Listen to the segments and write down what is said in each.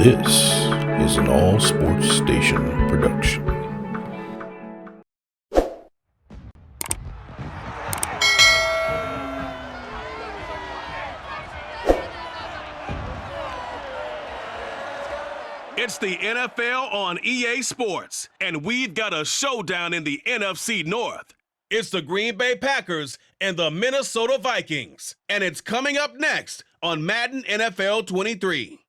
This is an AllSportsStation production. It's the NFL on EA Sports, and we've got a showdown in the NFC North. It's the Green Bay Packers and the Minnesota Vikings, and it's coming up next on Madden NFL 23.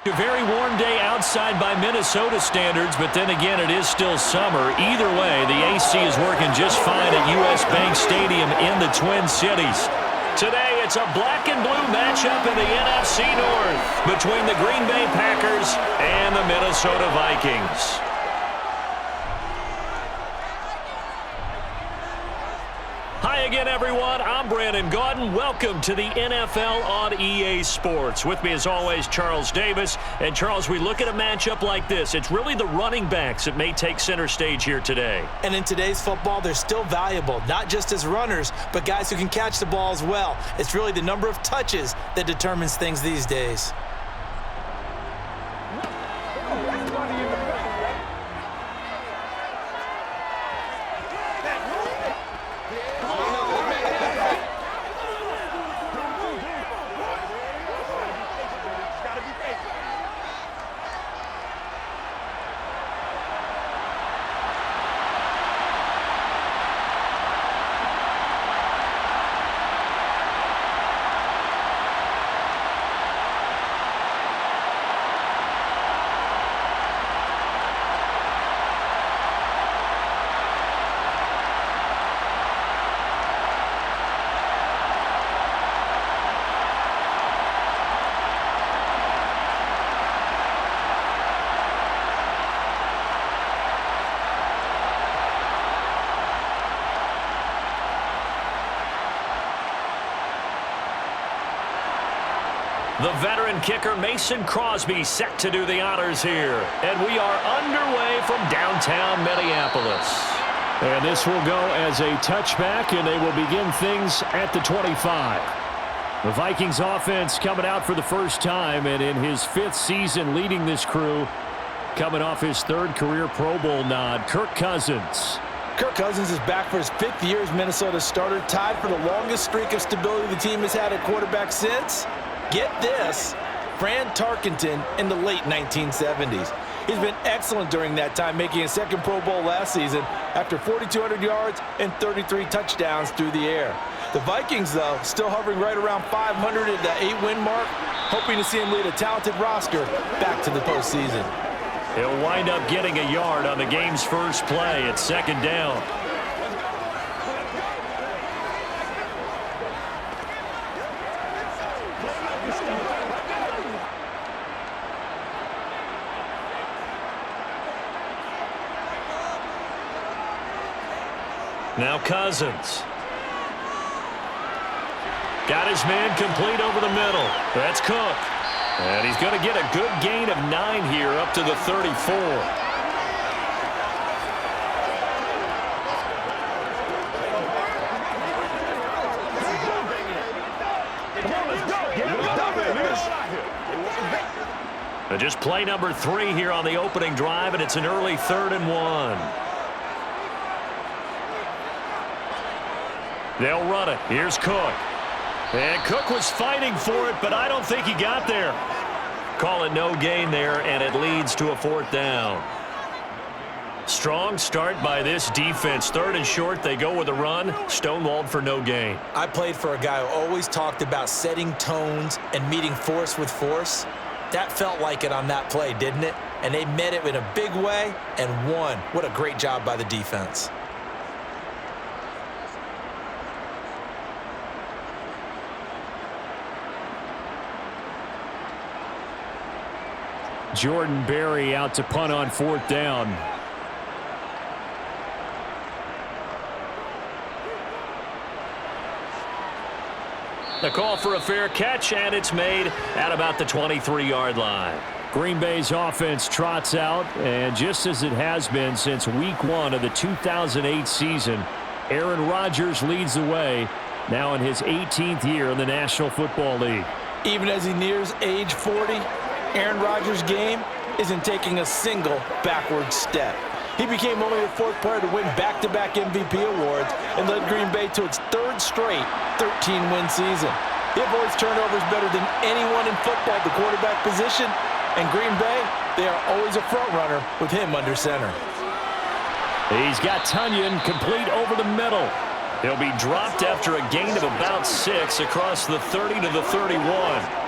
A very warm day outside by Minnesota standards, but then again, it is still summer. Either way, the AC is working just fine at US Bank Stadium in the Twin Cities. Today, it's a black and blue matchup in the NFC North between the Green Bay Packers and the Minnesota Vikings. Hi again, everyone. I'm Brandon Gaudin. Welcome to the NFL on EA Sports. With me, as always, Charles Davis. And, Charles, we look at a matchup like this. It's really the running backs that may take center stage here today. And in today's football, they're still valuable, not just as runners, but guys who can catch the ball as well. It's really the number of touches that determines things these days. The veteran kicker Mason Crosby set to do the honors here. And we are underway from downtown Minneapolis. And this will go as a touchback, and they will begin things at the 25. The Vikings offense coming out for the first time, and in his fifth season leading this crew, coming off his third career Pro Bowl nod, Kirk Cousins. Kirk Cousins is back for his fifth year as Minnesota's starter, tied for the longest streak of stability the team has had at quarterback since, get this, Fran Tarkenton in the late 1970s. He's been excellent during that time, making a second Pro Bowl last season after 4,200 yards and 33 touchdowns through the air. The Vikings, though, still hovering right around 500 at the 8-win mark, hoping to see him lead a talented roster back to the postseason. He'll wind up getting a yard on the game's first play at second down. Now Cousins. Got his man complete over the middle. That's Cook. And he's going to get a good gain of 9 here up to the 34. Just play number 3 here on the opening drive, and it's an early 3rd and 1. They'll run it. Here's Cook. And Cook was fighting for it, but I don't think he got there. Call it no gain there, and it leads to a 4th down. Strong start by this defense. 3rd and short, they go with a run. Stonewalled for no gain. I played for a guy who always talked about setting tones and meeting force with force. That felt like it on that play, didn't it? And they met it in a big way and won. What a great job by the defense. Jordan Berry out to punt on 4th down. The call for a fair catch, and it's made at about the 23-yard line. Green Bay's offense trots out, and just as it has been since week 1 of the 2008 season, Aaron Rodgers leads the way. now in his 18th year in the National Football League. Even as he nears age 40, Aaron Rodgers' game isn't taking a single backward step. He became only the fourth player to win back-to-back MVP awards and led Green Bay to its third straight 13-win season. He avoids turnovers better than anyone in football at the quarterback position, and Green Bay, they are always a front runner with him under center. He's got Tunyon complete over the middle. He'll be dropped after a gain of about 6 across the 30 to the 31.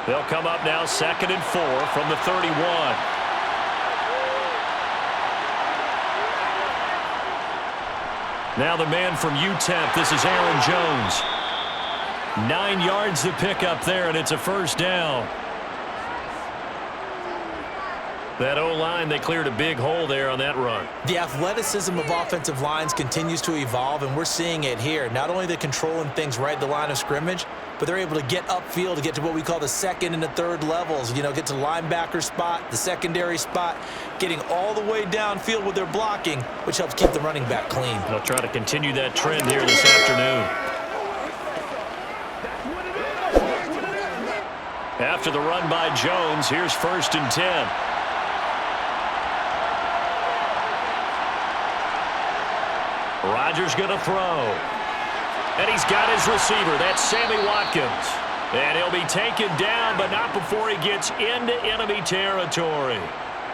They'll come up now 2nd and 4 from the 31. Now the man from UTEP, this is Aaron Jones. 9 yards to pick up there, and it's a first down. That O-line, they cleared a big hole there on that run. The athleticism of offensive lines continues to evolve, and we're seeing it here. Not only the controlling things right at the line of scrimmage, but they're able to get upfield to get to what we call the second and the third levels. You know, get to the linebacker spot, the secondary spot, getting all the way downfield with their blocking, which helps keep the running back clean. They'll try to continue that trend here this afternoon. After the run by Jones, here's 1st and 10. Rodgers going to throw. And he's got his receiver. That's Sammy Watkins. And he'll be taken down, but not before he gets into enemy territory.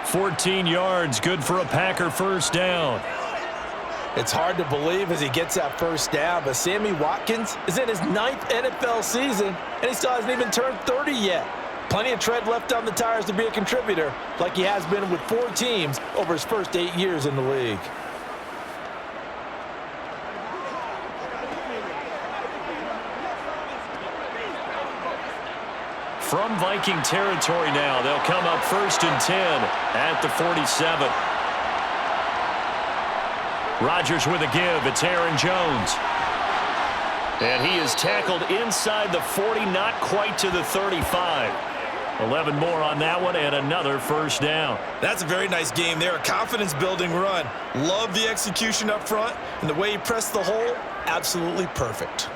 14 yards, good for a Packer first down. It's hard to believe as he gets that first down, but Sammy Watkins is in his 9th NFL season, and he still hasn't even turned 30 yet. Plenty of tread left on the tires to be a contributor, like he has been with 4 teams over his first 8 years in the league. From Viking territory now, they'll come up 1st and 10 at the 47. Rodgers with a give. It's Aaron Jones. And he is tackled inside the 40, not quite to the 35. 11 more on that one, and another first down. That's a very nice game there. A confidence-building run. Love the execution up front, and the way he pressed the hole, absolutely perfect.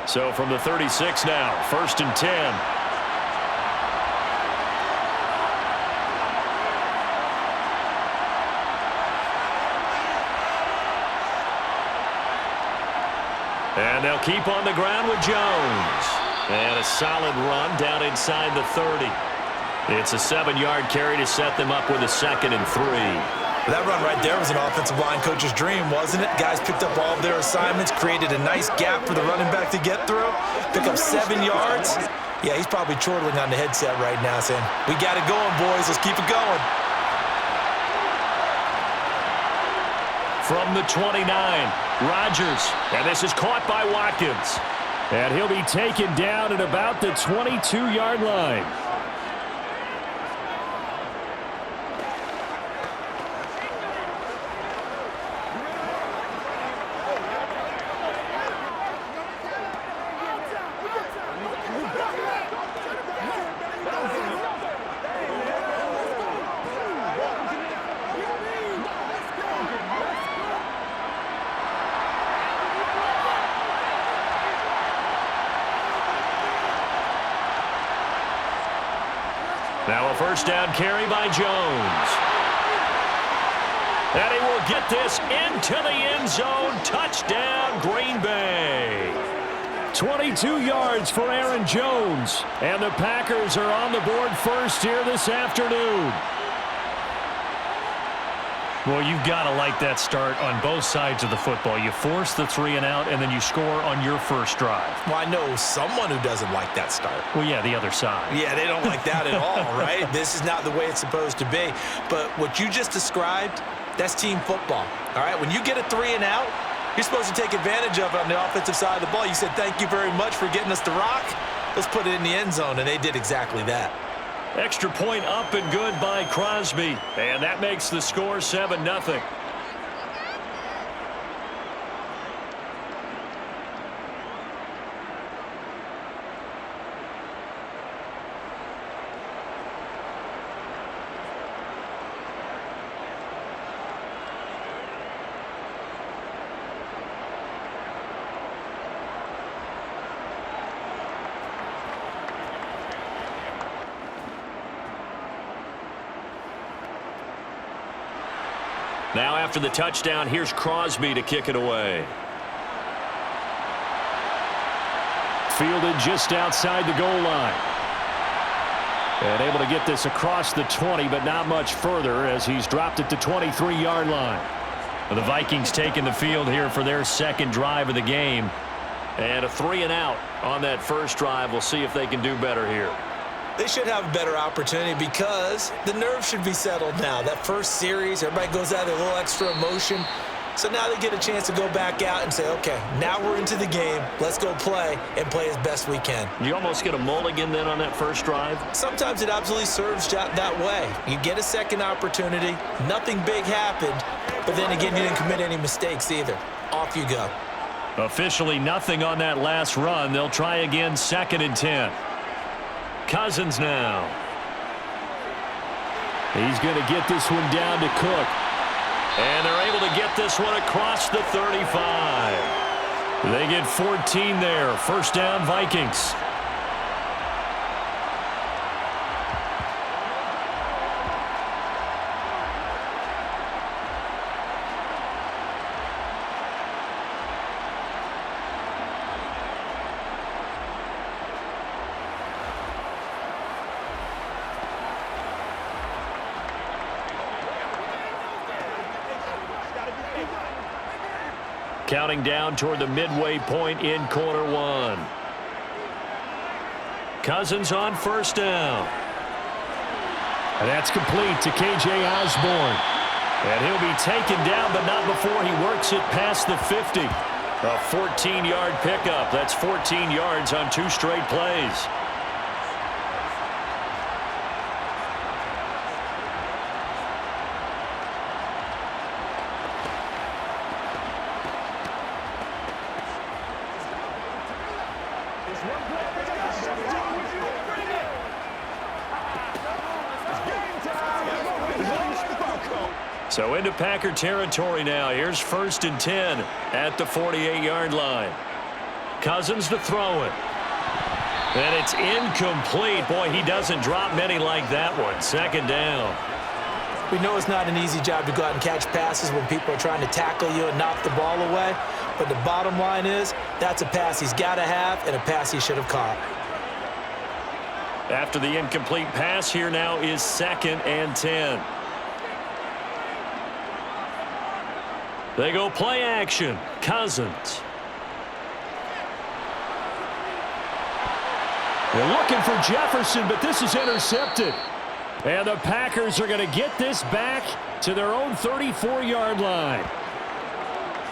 So from the 36 now, 1st and 10. And they'll keep on the ground with Jones. And a solid run down inside the 30. It's a 7-yard carry to set them up with a 2nd and 3. That run right there was an offensive line coach's dream, wasn't it? Guys picked up all of their assignments, created a nice gap for the running back to get through, pick up 7 yards. Yeah, he's probably chortling on the headset right now saying, we got it going, boys. Let's keep it going. From the 29, Rodgers. And this is caught by Watkins. And he'll be taken down at about the 22-yard line. Now a first down carry by Jones. And he will get this into the end zone. Touchdown, Green Bay. 22 yards for Aaron Jones. And the Packers are on the board first here this afternoon. Well, you've got to like that start on both sides of the football. You force the 3 and out, and then you score on your first drive. Well, I know someone who doesn't like that start. Well, yeah, the other side. Yeah, they don't like that at all, right? This is not the way it's supposed to be. But what you just described, that's team football, all right? When you get a 3 and out, you're supposed to take advantage of it on the offensive side of the ball. You said, thank you very much for getting us the rock. let's put it in the end zone, and they did exactly that. Extra point up and good by Crosby. And that makes the score 7-0. Now after the touchdown, here's Crosby to kick it away. Fielded just outside the goal line. And able to get this across the 20, but not much further as he's dropped it to 23-yard line. The Vikings taking the field here for their second drive of the game. And a 3-and-out on that first drive. We'll see if they can do better here. They should have a better opportunity because the nerves should be settled now. That first series, everybody goes out with a little extra emotion. So now they get a chance to go back out and say, okay, now we're into the game. Let's go play and play as best we can. You almost get a mulligan then on that first drive? Sometimes it absolutely serves that way. You get a second opportunity. Nothing big happened. But then again, you didn't commit any mistakes either. Off you go. Officially nothing on that last run. They'll try again, 2nd and 10. Cousins now. He's going to get this one down to Cook. And they're able to get this one across the 35. They get 14 there. First down, Vikings. Counting down toward the midway point in quarter one. Cousins on first down. And that's complete to K.J. Osborne. And he'll be taken down, but not before he works it past the 50. A 14-yard pickup. That's 14 yards on 2 straight plays. So into Packer territory now. Here's 1st and 10 at the 48-yard line. Cousins to throw it. And it's incomplete. Boy, he doesn't drop many like that one. 2nd down. We know it's not an easy job to go out and catch passes when people are trying to tackle you and knock the ball away. But the bottom line is that's a pass he's got to have and a pass he should have caught. After the incomplete pass, here now is 2nd and 10. They go play action. Cousins. They're looking for Jefferson, but this is intercepted. And the Packers are going to get this back to their own 34-yard line.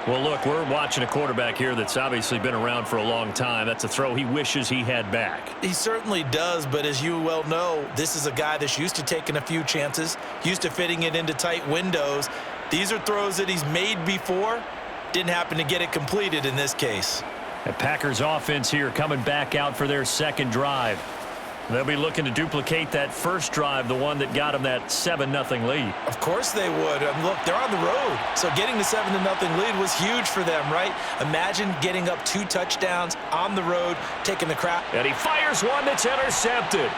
Well, look, we're watching a quarterback here that's obviously been around for a long time. That's a throw he wishes he had back. He certainly does, but as you well know, this is a guy that's used to taking a few chances, used to fitting it into tight windows. These are throws that he's made before. Didn't happen to get it completed in this case. The Packers offense here coming back out for their second drive. They'll be looking to duplicate that first drive, the one that got them that 7-0 lead. Of course they would. Look, they're on the road. So getting the 7-0 lead was huge for them, right? Imagine getting up 2 touchdowns on the road, taking the crowd. And he fires one that's intercepted.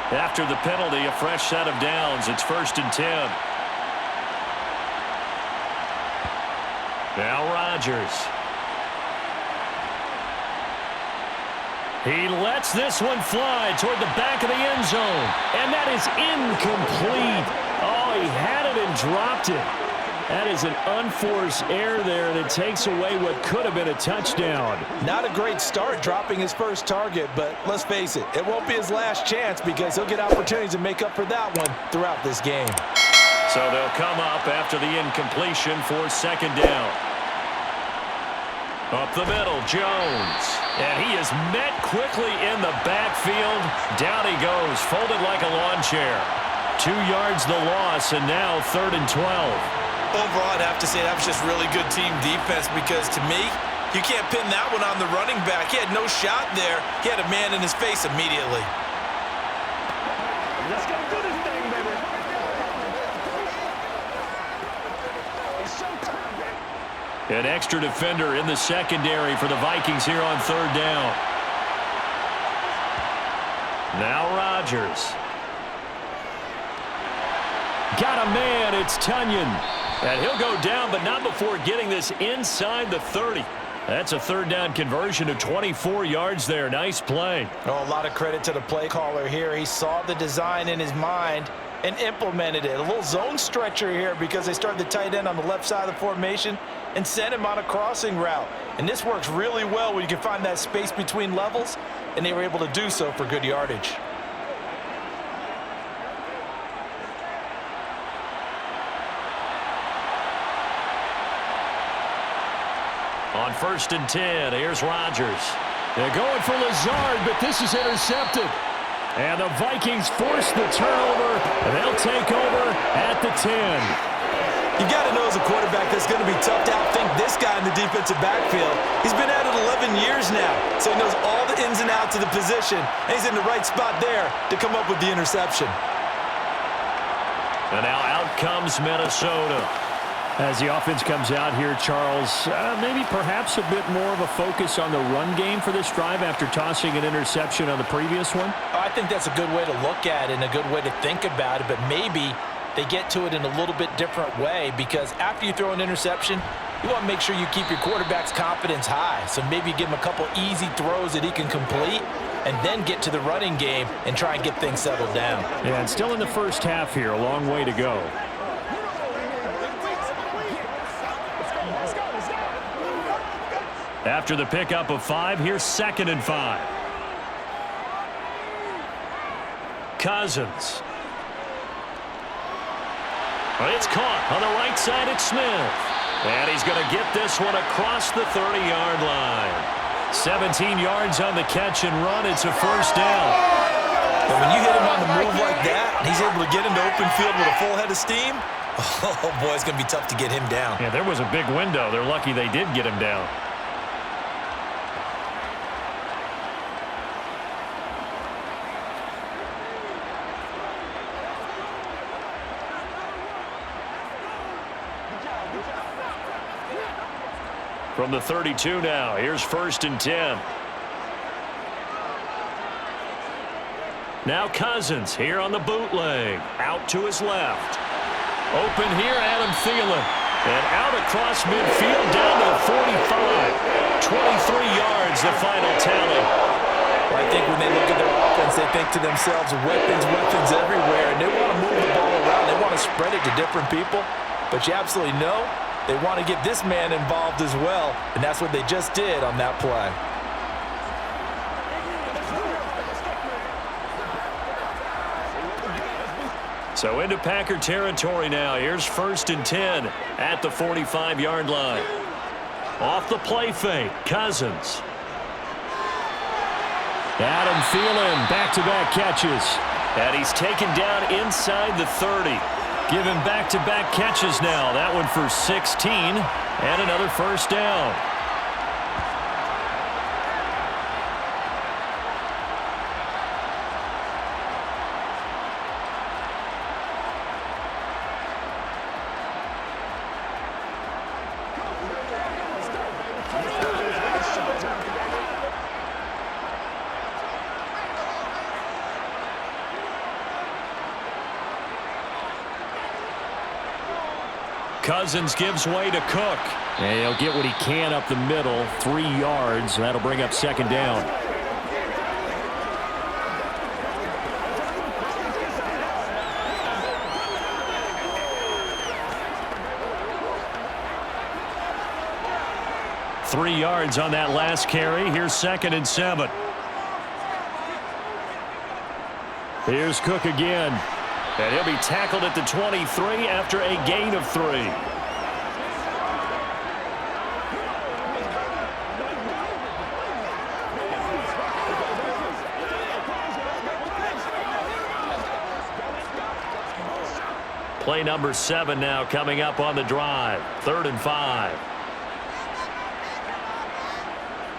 After the penalty, a fresh set of downs. It's 1st and 10. Now Rodgers. He lets this one fly toward the back of the end zone. And that is incomplete. Oh, he had it and dropped it. That is an unforced error there, and it takes away what could have been a touchdown. Not a great start dropping his first target, but let's face it, it won't be his last chance because he'll get opportunities to make up for that one throughout this game. So they'll come up after the incompletion for second down. Up the middle, Jones. And he is met quickly in the backfield. Down he goes, folded like a lawn chair. 2 yards the loss, and now 3rd and 12. Overall, I'd have to say that was just really good team defense because, to me, you can't pin that one on the running back. He had no shot there. He had a man in his face immediately. Let's go do this thing, baby. An extra defender in the secondary for the Vikings here on 3rd down. Now Rodgers. Got a man, it's Tunyon. And he'll go down, but not before getting this inside the 30. That's a 3rd down conversion of 24 yards there. Nice play. Oh, a lot of credit to the play caller here. He saw the design in his mind and implemented it. A little zone stretcher here because they started the tight end on the left side of the formation and sent him on a crossing route. And this works really well when you can find that space between levels, and they were able to do so for good yardage. On 1st and 10, here's Rodgers. They're going for Lazard, but this is intercepted. And the Vikings force the turnover, and they'll take over at the 10. You got to know as a quarterback that's going to be tough to outthink this guy in the defensive backfield. He's been at it 11 years now, so he knows all the ins and outs of the position, and he's in the right spot there to come up with the interception. And now out comes Minnesota. As the offense comes out here, Charles, maybe perhaps a bit more of a focus on the run game for this drive after tossing an interception on the previous one? I think that's a good way to look at it and a good way to think about it, but maybe they get to it in a little bit different way because after you throw an interception, you want to make sure you keep your quarterback's confidence high. So maybe you give him a couple easy throws that he can complete and then get to the running game and try and get things settled down. Yeah, and still in the first half here, a long way to go. After the pickup of 5, here's 2nd and 5. Cousins. Well, it's caught on the right side at Smith. And he's going to get this one across the 30-yard line. 17 yards on the catch and run. It's a 1st down. And when you hit him on the move like that, and he's able to get into open field with a full head of steam, oh, boy, it's going to be tough to get him down. Yeah, there was a big window. They're lucky they did get him down. From the 32 now, here's 1st and 10. Now Cousins here on the bootleg. Out to his left. Open here, Adam Thielen. And out across midfield down to 45. 23 yards, the final tally. Well, I think when they look at their offense, they think to themselves, weapons, weapons everywhere. And they want to move the ball around. They want to spread it to different people. But you absolutely know they want to get this man involved as well, and that's what they just did on that play. So into Packer territory now. Here's 1st and 10 at the 45-yard line. Off the play fake, Cousins. Adam Thielen, back-to-back catches. And he's taken down inside the 30. Give him back-to-back catches now. That one for 16 and another 1st down. Cousins gives way to Cook. And he'll get what he can up the middle, 3 yards. And that'll bring up 2nd down. 3 yards on that last carry. Here's 2nd and 7. Here's Cook again. And he'll be tackled at the 23 after a gain of 3. Play number 7 now coming up on the drive. 3rd and 5.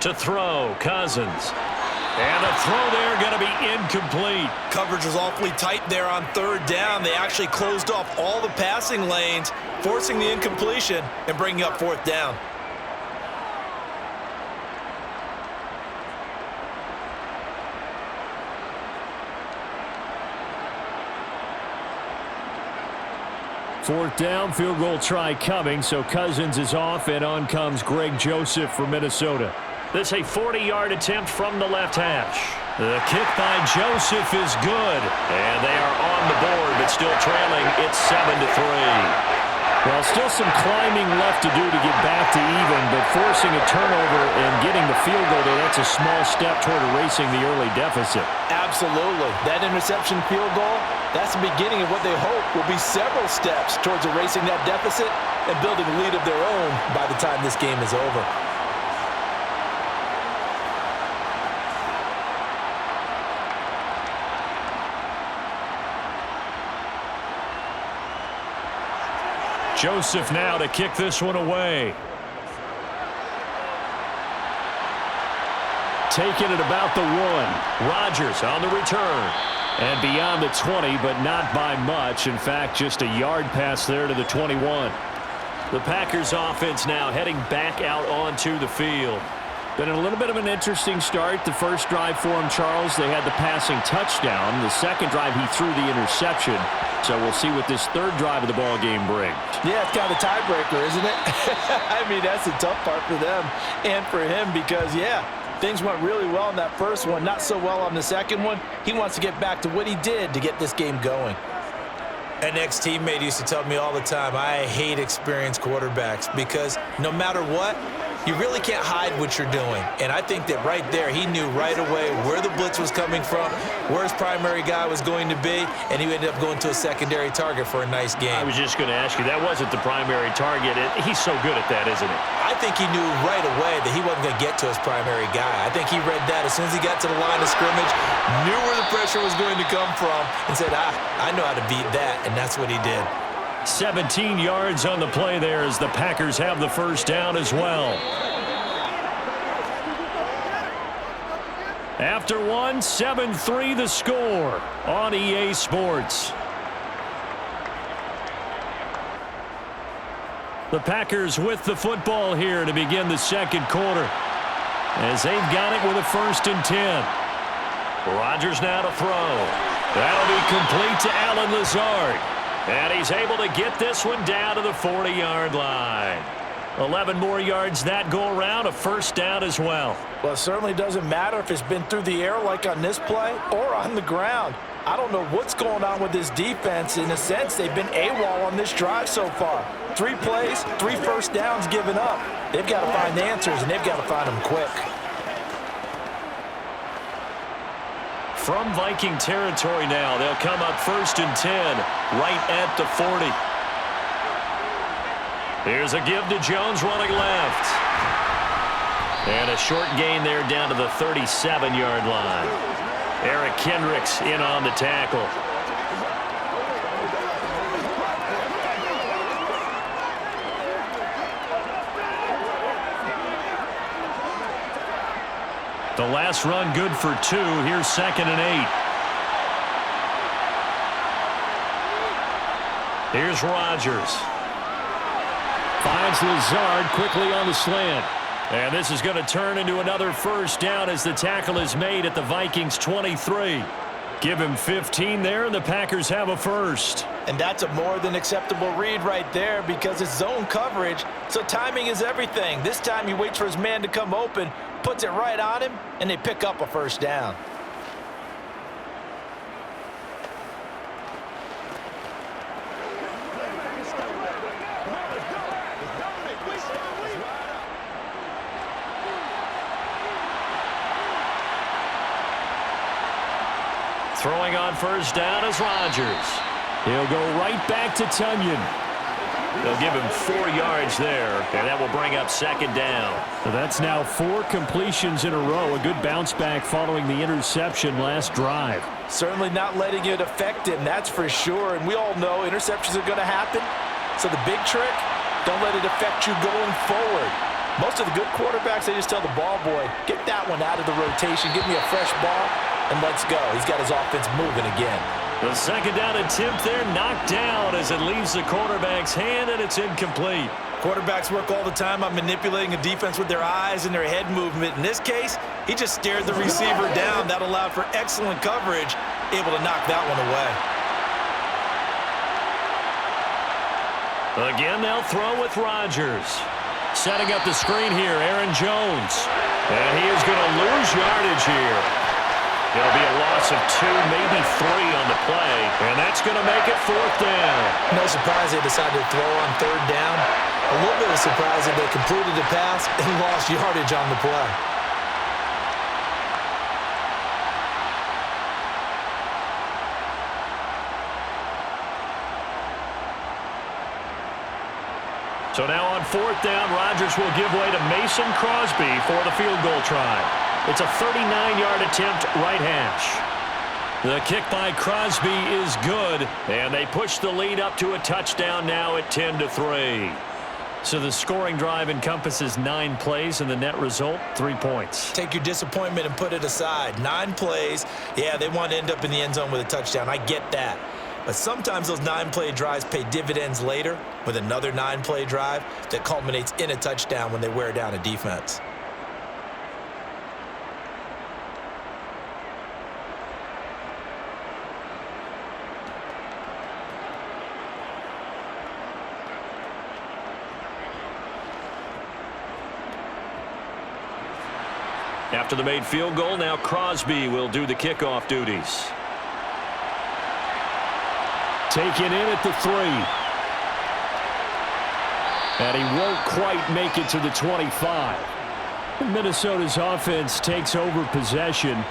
To throw, Cousins. And a throw there going to be incomplete. Coverage was awfully tight there on 3rd down. They actually closed off all the passing lanes, forcing the incompletion and bringing up 4th down. Fourth down, field goal try coming, so Cousins is off, and on comes Greg Joseph for Minnesota. This a 40-yard attempt from the left hash. The kick by Joseph is good, and they are on the board, but still trailing. It's 7-3. Well, still some climbing left to do to get back to even, but forcing a turnover and getting the field goal there, that's a small step toward erasing the early deficit. Absolutely. That interception field goal, that's the beginning of what they hope will be several steps towards erasing that deficit and building a lead of their own by the time this game is over. Joseph now to kick this one away. Taking it about the 1. Rodgers on the return. And beyond the 20, but not by much. In fact, just a yard pass there to the 21. The Packers offense now heading back out onto the field. Been a little bit of an interesting start. The first drive for him, Charles, they had the passing touchdown. The second drive, he threw the interception. So we'll see what this third drive of the ball game brings. Yeah, it's kind of a tiebreaker, isn't it? I mean, that's the tough part for them and for him because, yeah, things went really well in that first one, not so well on the second one. He wants to get back to what he did to get this game going. An ex-teammate used to tell me all the time, I hate experienced quarterbacks because no matter what, you really can't hide what you're doing. And I think that right there, he knew right away where the blitz was coming from, where his primary guy was going to be, and he ended up going to a secondary target for a nice game. I was just going to ask you, that wasn't the primary target. He's so good at that, isn't he? I think he knew right away that he wasn't going to get to his primary guy. I think he read that as soon as he got to the line of scrimmage, knew where the pressure was going to come from, and said, I know how to beat that, and that's what he did. 17 yards on the play there as the Packers have the first down as well. After 1, 7-3 the score on EA Sports. The Packers with the football here to begin the second quarter as they've got it with a 1st and 10. Rodgers now to throw. That'll be complete to Allen Lazard. And he's able to get this one down to the 40-yard line. 11 more yards that go around, a 1st down as well. Well, it certainly doesn't matter if it's been through the air like on this play or on the ground. I don't know what's going on with this defense. In a sense, they've been AWOL on this drive so far. 3 plays, 3 1st downs given up. They've got to find answers, and they've got to find them quick. From Viking territory now, they'll come up 1st and 10, right at the 40. Here's a give to Jones running left. And a short gain there down to the 37-yard line. Eric Kendricks in on the tackle. The last run good for 2. Here's 2nd and 8. Here's Rodgers. Finds Lazard quickly on the slant. And this is going to turn into another 1st down as the tackle is made at the Vikings 23. Give him 15 there, and the Packers have a 1st. And that's a more than acceptable read right there because it's zone coverage, so timing is everything. This time he waits for his man to come open, puts it right on him, and they pick up a 1st down. Throwing on first down is Rodgers. He'll go right back to Tunyon. They'll give him 4 yards there, and that will bring up second down. So that's now 4 completions in a row. A good bounce back following the interception last drive. Certainly not letting it affect him, that's for sure. And we all know interceptions are going to happen. So the big trick, don't let it affect you going forward. Most of the good quarterbacks, they just tell the ball boy, get that one out of the rotation, give me a fresh ball, and let's go. He's got his offense moving again. The second down attempt there knocked down as it leaves the quarterback's hand, and it's incomplete. Quarterbacks work all the time on manipulating a defense with their eyes and their head movement. In this case, he just stared the receiver down. That allowed for excellent coverage, able to knock that one away. Again, they'll throw with Rodgers. Setting up the screen here, Aaron Jones. And he is going to lose yardage here. It'll be a loss of 2, maybe 3 on the play, and that's going to make it 4th down. No surprise they decided to throw on 3rd down. A little bit of surprise that they completed the pass and lost yardage on the play. So now on 4th down, Rodgers will give way to Mason Crosby for the field goal try. It's a 39-yard attempt, right hash. The kick by Crosby is good, and they push the lead up to a touchdown now at 10-3. So the scoring drive encompasses 9 plays, and the net result, 3 points. Take your disappointment and put it aside. 9 plays. Yeah, they want to end up in the end zone with a touchdown. I get that. But sometimes those 9-play drives pay dividends later with another 9-play drive that culminates in a touchdown when they wear down a defense. After the made field goal, now Crosby will do the kickoff duties. Taken in at the 3. And he won't quite make it to the 25. Minnesota's offense takes over possession.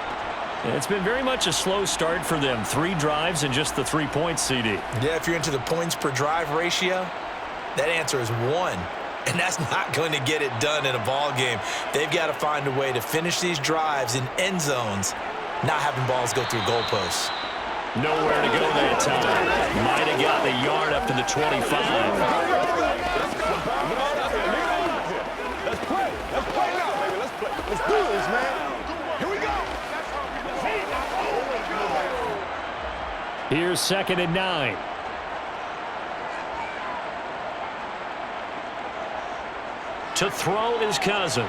It's been very much a slow start for them. 3 drives and just the 3 points, CD. Yeah, if you're into the points per drive ratio, that answer is 1. And that's not going to get it done in a ball game. They've got to find a way to finish these drives in end zones, not having balls go through goalposts. Nowhere to go that time. Might have got the yard up to the 25. Let's play. Let's play now, baby. Let's play. Let's do this, man. Here we go. Here's 2nd and 9. To throw is Cousins.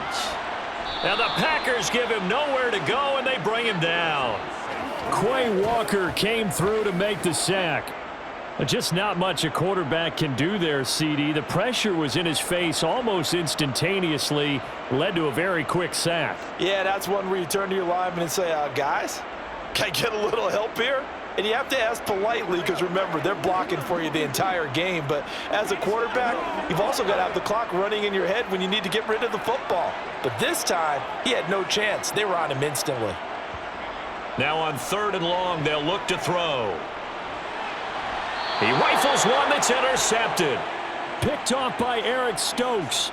And the Packers give him nowhere to go, and they bring him down. Quay Walker came through to make the sack. Just not much a quarterback can do there, CD. The pressure was in his face almost instantaneously, led to a very quick sack. Yeah, that's one where you turn to your lineman and say, guys, can I get a little help here? And you have to ask politely because, remember, they're blocking for you the entire game. But as a quarterback, you've also got to have the clock running in your head when you need to get rid of the football. But this time, he had no chance. They were on him instantly. Now on 3rd and long, they'll look to throw. He rifles one that's intercepted. Picked off by Eric Stokes.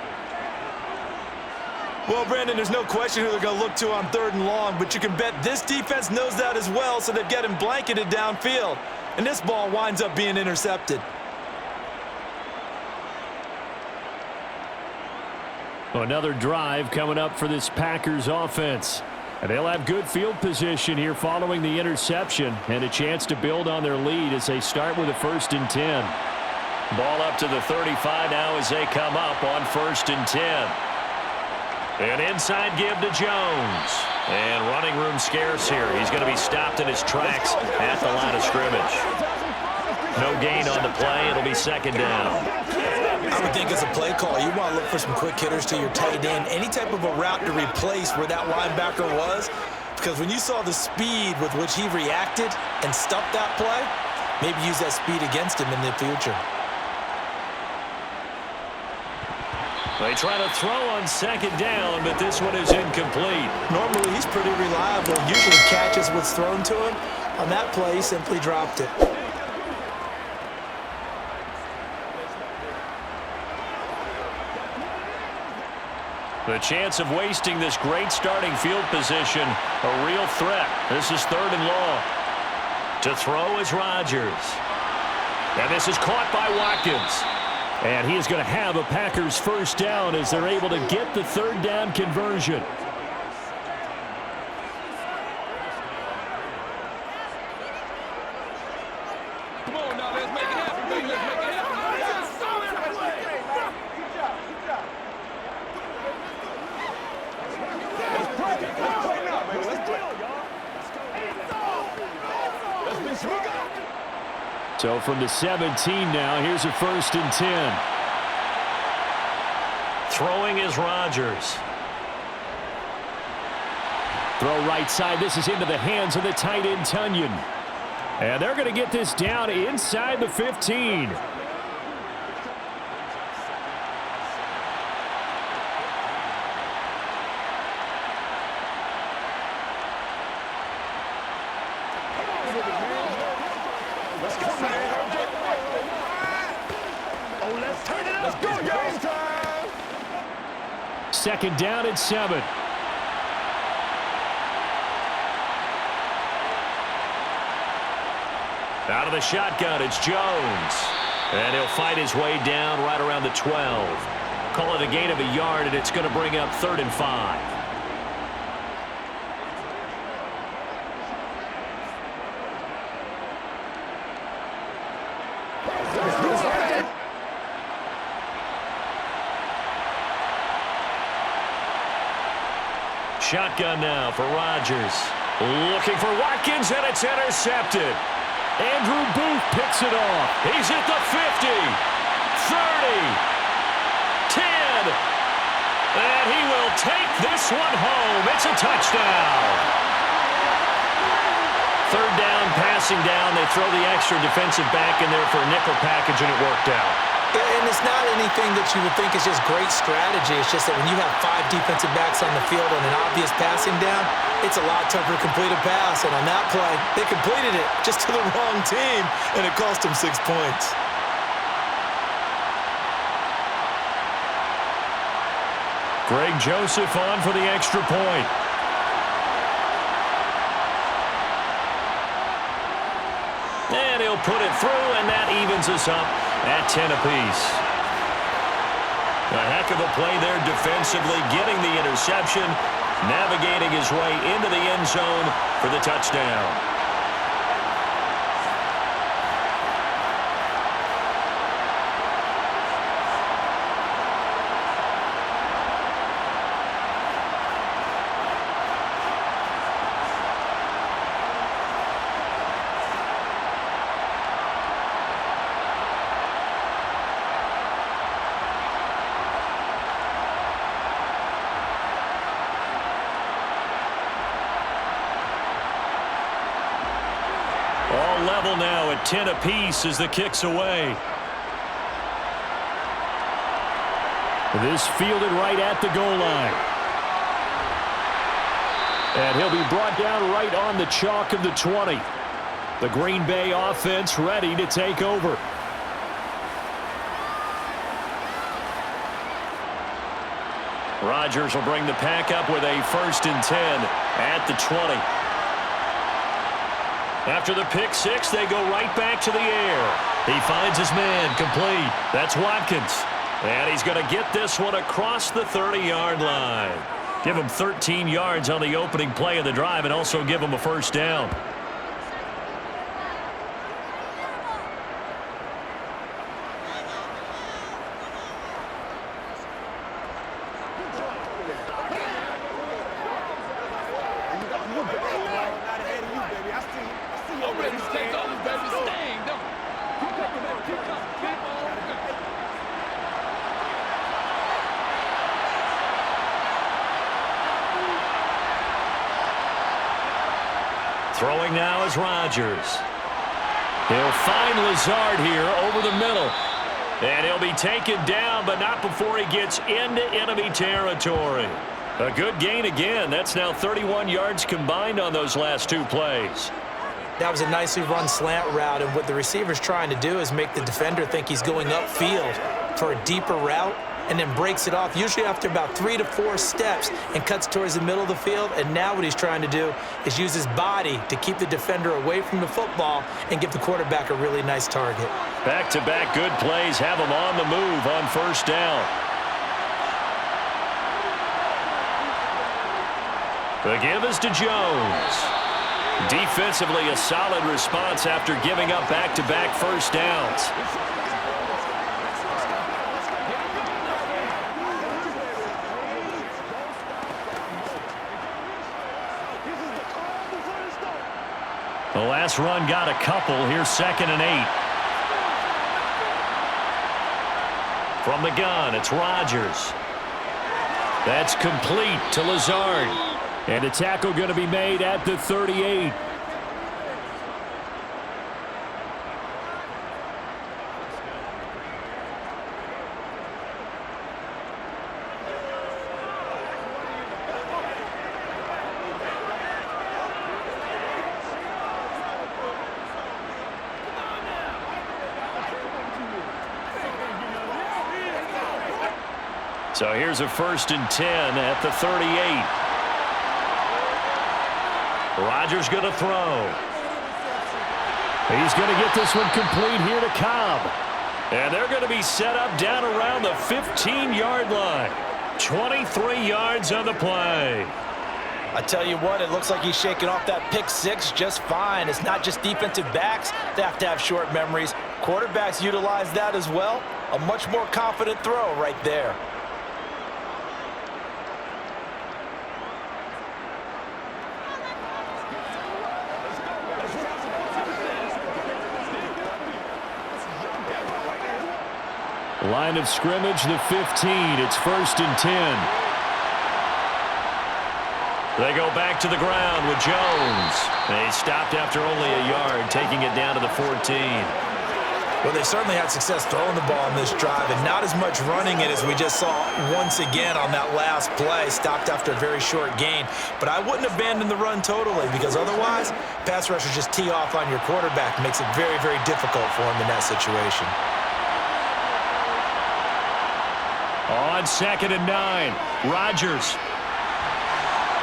Well, Brandon, there's no question who they're going to look to on 3rd and long, but you can bet this defense knows that as well, so they've got him blanketed downfield. And this ball winds up being intercepted. Another drive coming up for this Packers offense. And they'll have good field position here following the interception and a chance to build on their lead as they start with a 1st and 10. Ball up to the 35 now as they come up on 1st and 10. An inside give to Jones. And running room scarce here. He's going to be stopped in his tracks at the line of scrimmage. No gain on the play. It'll be 2nd down. I would think as a play call, you want to look for some quick hitters to your tight end. Any type of a route to replace where that linebacker was. Because when you saw the speed with which he reacted and stuffed that play, maybe use that speed against him in the future. They try to throw on 2nd down, but this one is incomplete. Normally, he's pretty reliable. Usually catches what's thrown to him. On that play, he simply dropped it. The chance of wasting this great starting field position, a real threat. This is 3rd and long. To throw is Rodgers. And this is caught by Watkins. And he is going to have a Packers first down as they're able to get the 3rd down conversion. Come on now, let's make it happen, baby. Let's make it happen. So from the 17 now, here's a 1st and 10. Throwing is Rodgers. Throw right side. This is into the hands of the tight end, Tunyon. And they're going to get this down inside the 15. Second down and 7. Out of the shotgun, it's Jones. And he'll fight his way down right around the 12. Call it a gain of a yard, and it's going to bring up 3rd and 5. Shotgun now for Rodgers. Looking for Watkins, and it's intercepted. Andrew Booth picks it off. He's at the 50, 30, 10, and he will take this one home. It's a touchdown. 3rd down, passing down. They throw the extra defensive back in there for a nickel package, and it worked out. And it's not anything that you would think is just great strategy. It's just that when you have 5 defensive backs on the field on an obvious passing down, it's a lot tougher to complete a pass. And on that play, they completed it just to the wrong team, and it cost them 6 points. Greg Joseph on for the extra point. And he'll put it through, and that evens us up at 10 apiece. A heck of a play there defensively, getting the interception, navigating his way into the end zone for the touchdown. All level now at 10 apiece as the kick's away. This fielded right at the goal line. And he'll be brought down right on the chalk of the 20. The Green Bay offense ready to take over. Rodgers will bring the pack up with a 1st and 10 at the 20. After the pick six, they go right back to the air. He finds his man complete. That's Watkins. And he's going to get this one across the 30-yard line. Give him 13 yards on the opening play of the drive and also give him a first down. Throwing now is Rodgers. He'll find Lazard here over the middle. And he'll be taken down, but not before he gets into enemy territory. A good gain again. That's now 31 yards combined on those last two plays. That was a nicely run slant route, and what the receiver's trying to do is make the defender think he's going upfield for a deeper route, and then breaks it off, usually after about 3 to 4 steps, and cuts towards the middle of the field. And now what he's trying to do is use his body to keep the defender away from the football and give the quarterback a really nice target. Back-to-back good plays have him on the move on first down. The give is to Jones. Defensively, a solid response after giving up back-to-back first downs. The last run got a couple. Here's 2nd and 8. From the gun, it's Rodgers. That's complete to Lazard. And a tackle going to be made at the 38. So here's a 1st and 10 at the 38. Rodgers going to throw. He's going to get this one complete here to Cobb. And they're going to be set up down around the 15-yard line. 23 yards on the play. I tell you what, it looks like he's shaking off that pick six just fine. It's not just defensive backs that have to have short memories. Quarterbacks utilize that as well. A much more confident throw right there. Line of scrimmage, the 15. It's 1st and 10. They go back to the ground with Jones. They stopped after only a yard, taking it down to the 14. Well, they certainly had success throwing the ball in this drive, and not as much running it as we just saw once again on that last play. Stopped after a very short gain. But I wouldn't abandon the run totally, because otherwise, pass rushers just tee off on your quarterback. Makes it very, very difficult for him in that situation. On 2nd and 9, Rodgers.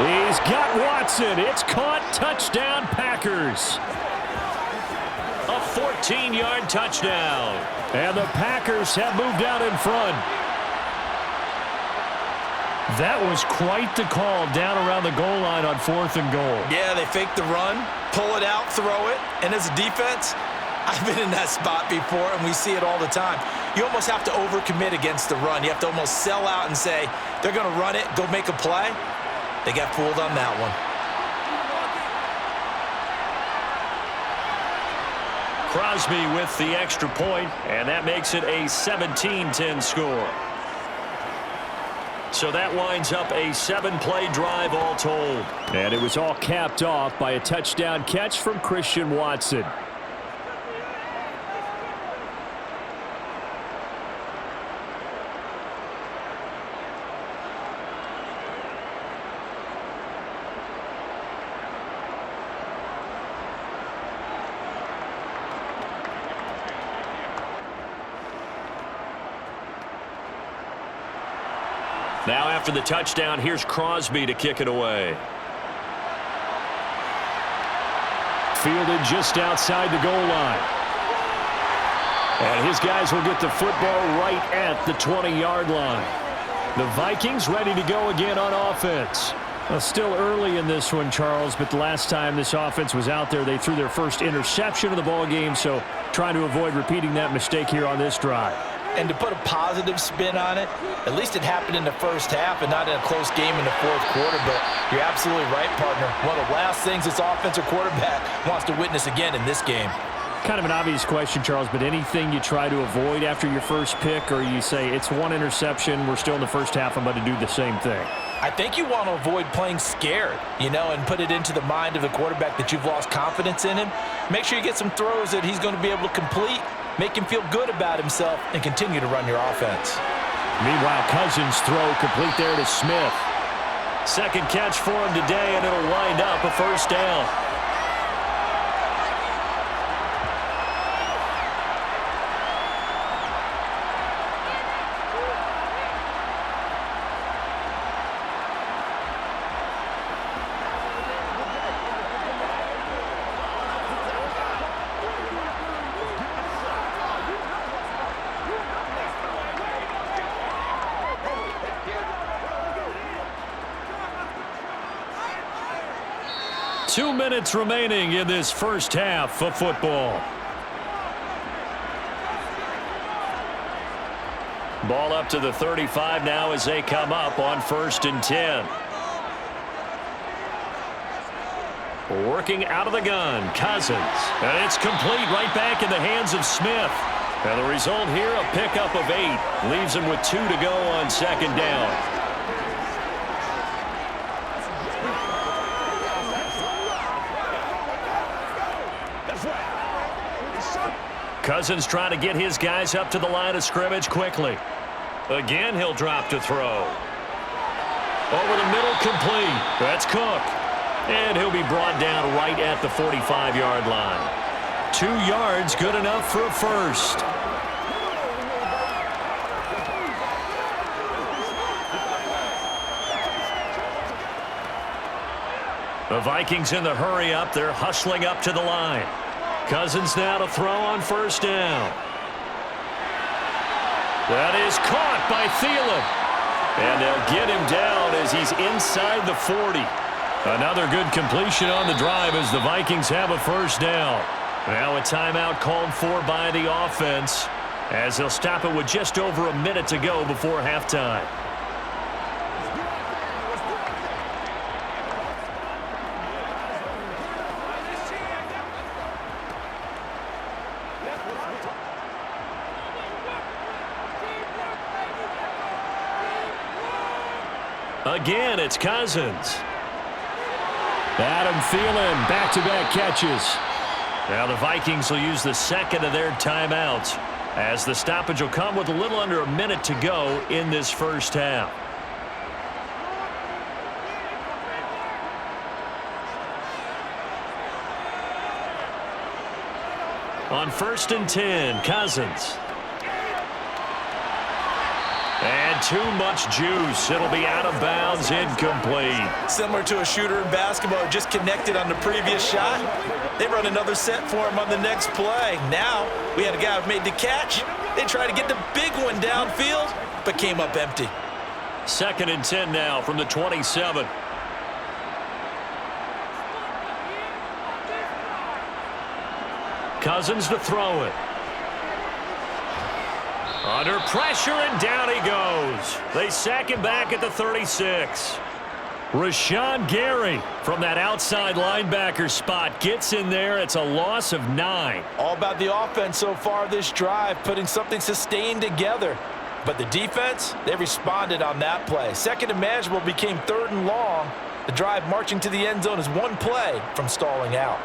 He's got Watson. It's caught. Touchdown, Packers. A 14-yard touchdown. And the Packers have moved out in front. That was quite the call down around the goal line on 4th and goal. Yeah, they fake the run, pull it out, throw it, and as a defense, I've been in that spot before, and we see it all the time. You almost have to overcommit against the run. You have to almost sell out and say, they're going to run it, go make a play. They got fooled on that one. Crosby with the extra point, and that makes it a 17-10 score. So that winds up a 7-play drive all told. And it was all capped off by a touchdown catch from Christian Watson. Now after the touchdown, here's Crosby to kick it away. Fielded just outside the goal line. And his guys will get the football right at the 20-yard line. The Vikings ready to go again on offense. Well, still early in this one, Charles, but the last time this offense was out there, they threw their first interception of the ball game, so trying to avoid repeating that mistake here on this drive. And to put a positive spin on it, at least it happened in the first half and not in a close game in the fourth quarter. But you're absolutely right, partner. One of the last things this offensive quarterback wants to witness again in this game. Kind of an obvious question, Charles, but anything you try to avoid after your first pick, or you say it's one interception, we're still in the first half, I'm about to do the same thing? I think you want to avoid playing scared, and put it into the mind of the quarterback that you've lost confidence in him. Make sure you get some throws that he's going to be able to complete, make him feel good about himself, and continue to run your offense. Meanwhile, Cousins throw complete there to Smith. Second catch for him today, and it'll wind up a first down. 2 minutes remaining in this first half of football. Ball up to the 35 now as they come up on 1st and 10. Working out of the gun, Cousins. And it's complete right back in the hands of Smith. And the result here, a pickup of 8. Leaves him with 2 to go on 2nd down. Cousins trying to get his guys up to the line of scrimmage quickly. Again, he'll drop to throw. Over the middle, complete. That's Cook. And he'll be brought down right at the 45-yard line. 2 yards, good enough for a first. The Vikings in the hurry up. They're hustling up to the line. Cousins now to throw on 1st down. That is caught by Thielen. And they'll get him down as he's inside the 40. Another good completion on the drive as the Vikings have a 1st down. Now a timeout called for by the offense as they'll stop it with just over a minute to go before halftime. Again, it's Cousins. Adam Thielen, back-to-back catches. Now the Vikings will use the 2nd of their timeouts as the stoppage will come with a little under a minute to go in this first half. On 1st and 10, Cousins. And too much juice. It'll be out of bounds, incomplete. Similar to a shooter in basketball, just connected on the previous shot. They run another set for him on the next play. Now, we had a guy who made the catch. They tried to get the big one downfield, but came up empty. 2nd and 10 now from the 27. Cousins to throw it. Under pressure, and down he goes. They sack him back at the 36. Rashawn Gary from that outside linebacker spot gets in there. It's a loss of 9. All about the offense so far this drive, putting something sustained together. But the defense, they responded on that play. 2nd and manageable became 3rd and long. The drive marching to the end zone is 1 play from stalling out.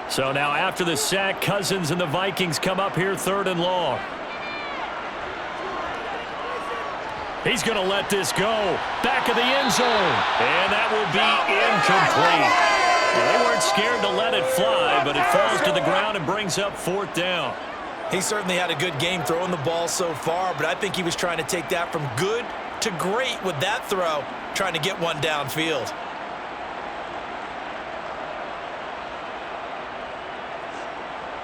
So now after the sack, Cousins and the Vikings come up here 3rd and long. He's going to let this go. Back of the end zone. And that will be incomplete. Well, they weren't scared to let it fly, but it falls to the ground and brings up 4th down. He certainly had a good game throwing the ball so far, but I think he was trying to take that from good to great with that throw, trying to get one downfield.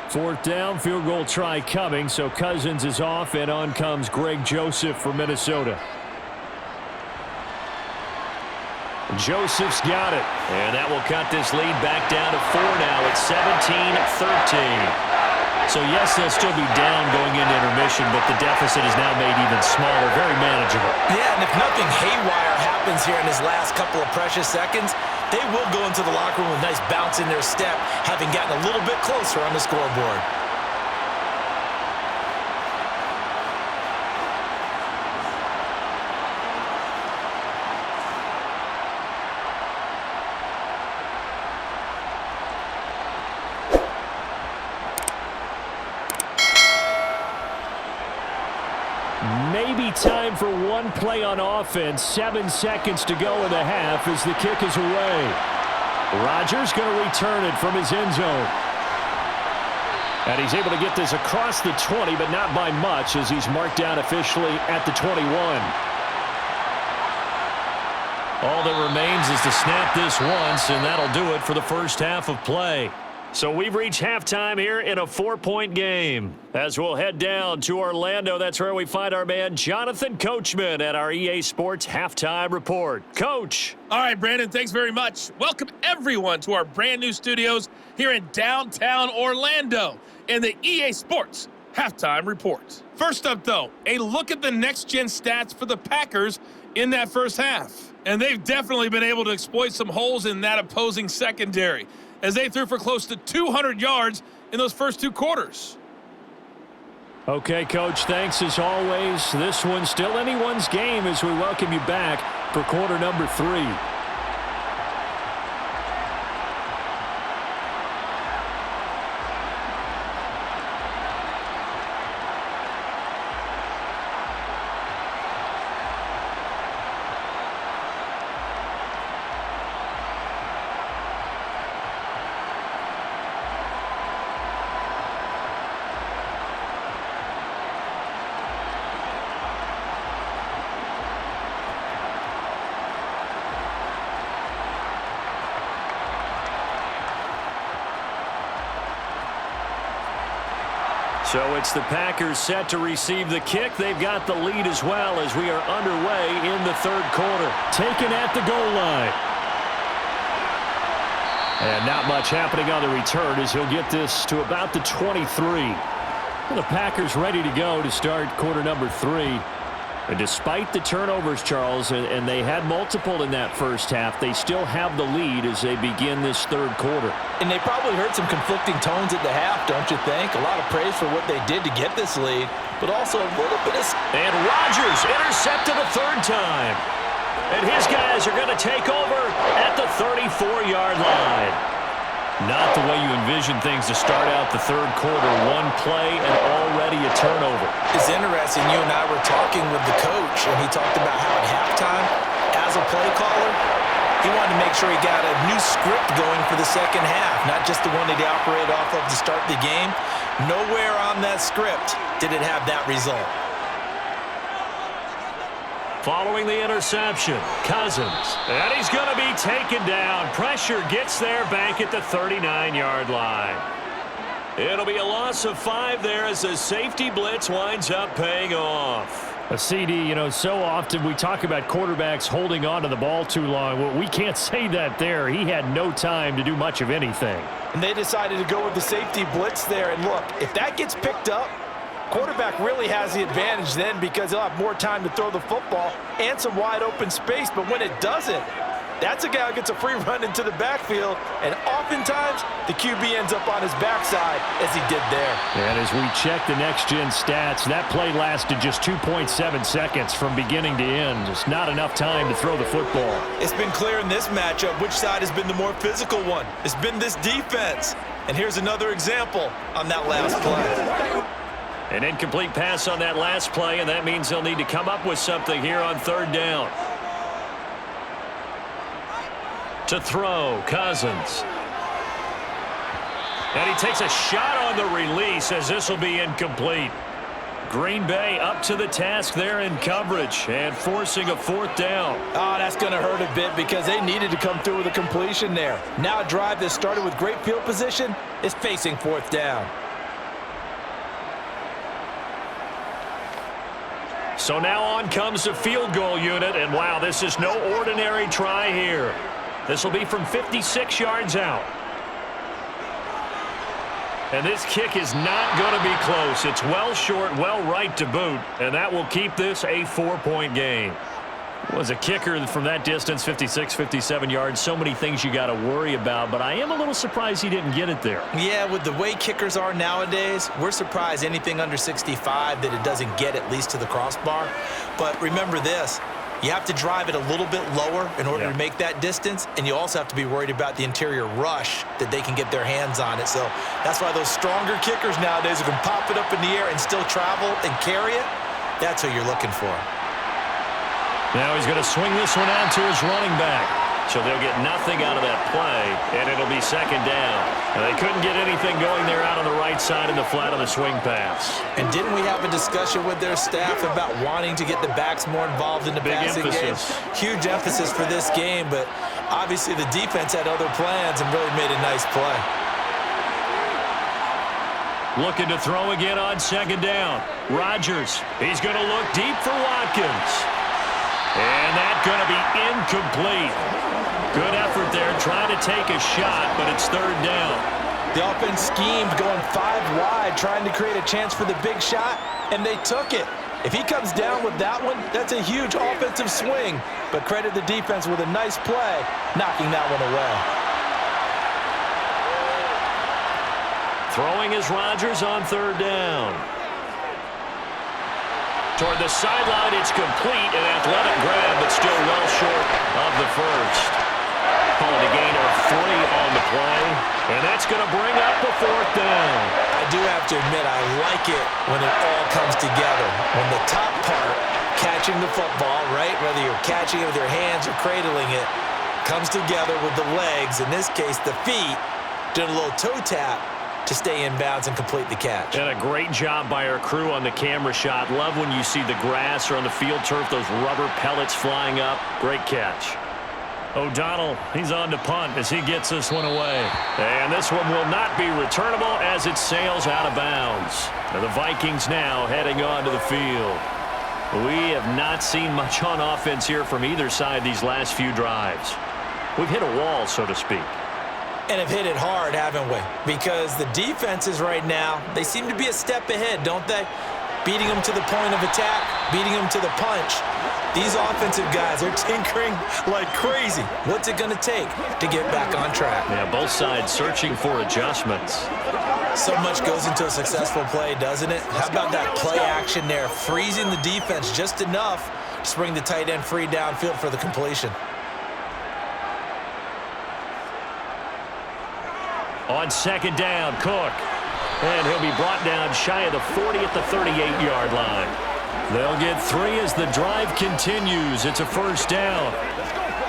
Fourth down, field goal try coming, so Cousins is off, and on comes Greg Joseph for Minnesota. Joseph's got it, and that will cut this lead back down to 4 now. It's 17-13. So, yes, they'll still be down going into intermission, but the deficit is now made even smaller, very manageable. Yeah, and if nothing haywire happens here in his last couple of precious seconds, they will go into the locker room with a nice bounce in their step, having gotten a little bit closer on the scoreboard. Maybe time for one play on offense. 7 seconds to go in the half as the kick is away. Rodgers going to return it from his end zone. And he's able to get this across the 20, but not by much as he's marked down officially at the 21. All that remains is to snap this once, and that'll do it for the first half of play. So we've reached halftime here in a 4-point game. As we'll head down to Orlando, that's where we find our man Jonathan Coachman at our EA Sports Halftime Report. Coach. All right, Brandon, thanks very much. Welcome everyone to our brand new studios here in downtown Orlando in the EA Sports Halftime Report. First up, though, a look at the next-gen stats for the Packers in that first half. And they've definitely been able to exploit some holes in that opposing secondary, as they threw for close to 200 yards in those first 2 quarters. Okay, Coach, thanks as always. This one's still anyone's game as we welcome you back for quarter number 3. So it's the Packers set to receive the kick. They've got the lead as well as we are underway in the third quarter. Taken at the goal line. And not much happening on the return as he'll get this to about the 23. The Packers ready to go to start quarter number 3. And despite the turnovers, Charles, and they had multiple in that first half, they still have the lead as they begin this third quarter. And they probably heard some conflicting tones at the half, don't you think? A lot of praise for what they did to get this lead, but also a little bit of... And Rodgers intercepted a third time. And his guys are going to take over at the 34-yard line. Not the way you envision things to start out the third quarter. One play and already a turnover. It's interesting. You and I were talking with the coach, and he talked about how at halftime, as a play caller, he wanted to make sure he got a new script going for the second half, not just the one that he operated off of to start the game. Nowhere on that script did it have that result. Following the interception, Cousins. And he's going to be taken down. Pressure gets there back at the 39-yard line. It'll be a loss of 5 there as the safety blitz winds up paying off. A CD, you know, so often we talk about quarterbacks holding on to the ball too long. Well, we can't say that there. He had no time to do much of anything. And they decided to go with the safety blitz there. And look, if that gets picked up, quarterback really has the advantage then because he'll have more time to throw the football and some wide open space. But when it doesn't, that's a guy who gets a free run into the backfield, and oftentimes the QB ends up on his backside as he did there. And as we check the next-gen stats, that play lasted just 2.7 seconds from beginning to end. Just not enough time to throw the football. It's been clear in this matchup which side has been the more physical one. It's been this defense. And here's another example on that last play. An incomplete pass on that last play, and that means they'll need to come up with something here on third down. To throw, Cousins. And he takes a shot on the release as this will be incomplete. Green Bay up to the task there in coverage and forcing a fourth down. Oh, that's going to hurt a bit because they needed to come through with a completion there. Now a drive that started with great field position is facing fourth down. So now on comes the field goal unit, and wow, this is no ordinary try here. This will be from 56 yards out. And this kick is not going to be close. It's well short, well right to boot, and that will keep this a 4-point game. Was a kicker from that distance, 56, 57 yards. So many things you got to worry about, but I am a little surprised he didn't get it there. Yeah, with the way kickers are nowadays, we're surprised anything under 65 that it doesn't get at least to the crossbar. But remember this. You have to drive it a little bit lower in order to make that distance, and you also have to be worried about the interior rush that they can get their hands on it. So that's why those stronger kickers nowadays who can pop it up in the air and still travel and carry it, that's who you're looking for. Now he's going to swing this one out to his running back. So they'll get nothing out of that play, and it'll be second down. And they couldn't get anything going there out on the right side in the flat of the swing pass. And didn't we have a discussion with their staff about wanting to get the backs more involved in the passing game? Huge emphasis for this game, but obviously the defense had other plans and really made a nice play. Looking to throw again on second down. Rodgers, he's going to look deep for Watkins. And that's going to be incomplete. Good effort there trying to take a shot, but it's third down. The offense schemed going 5 wide, trying to create a chance for the big shot, and they took it. If he comes down with that one, that's a huge offensive swing. But credit the defense with a nice play, knocking that one away. Throwing is Rodgers on third down. Toward the sideline, it's complete. An athletic grab, but still well short of the first. Calling a gain of 3 on the play. And that's going to bring up the fourth down. I do have to admit, I like it when it all comes together. When the top part, catching the football, right, whether you're catching it with your hands or cradling it, comes together with the legs, in this case the feet, doing a little toe tap to stay in bounds and complete the catch. And a great job by our crew on the camera shot. Love when you see the grass or on the field turf, those rubber pellets flying up. Great catch. O'Donnell, he's on to punt as he gets this one away. And this one will not be returnable as it sails out of bounds. And the Vikings now heading onto the field. We have not seen much on offense here from either side these last few drives. We've hit a wall, so to speak. And have hit it hard, haven't we? Because the defenses right now, they seem to be a step ahead, don't they? Beating them to the point of attack, beating them to the punch. These offensive guys are tinkering like crazy. What's it going to take to get back on track? Yeah, both sides searching for adjustments. So much goes into a successful play, doesn't it? How about that play action there, freezing the defense just enough to bring the tight end free downfield for the completion. On second down, Cook. And he'll be brought down shy of the 40 at the 38-yard line. They'll get 3 as the drive continues. It's a first down.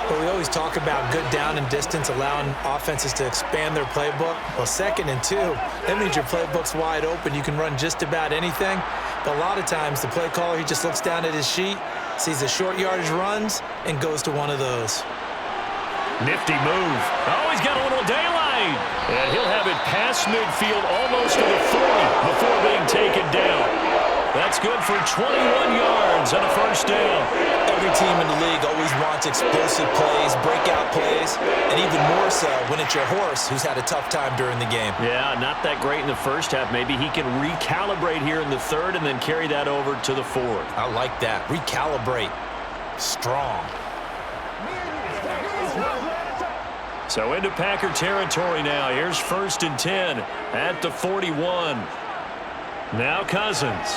Well, we always talk about good down and distance, allowing offenses to expand their playbook. Well, 2nd and 2, that means your playbook's wide open. You can run just about anything. But a lot of times, the play caller, he just looks down at his sheet, sees the short yardage runs, and goes to one of those. Nifty move. Oh, he's got a little daylight. And he'll have it past midfield almost to the 40 before being taken down. That's good for 21 yards and a first down. Every team in the league always wants explosive plays, breakout plays, and even more so when it's your horse who's had a tough time during the game. Yeah, not that great in the first half. Maybe he can recalibrate here in the third and then carry that over to the fourth. I like that. Recalibrate. Strong. So into Packer territory now. Here's 1st and 10 at the 41. Now Cousins.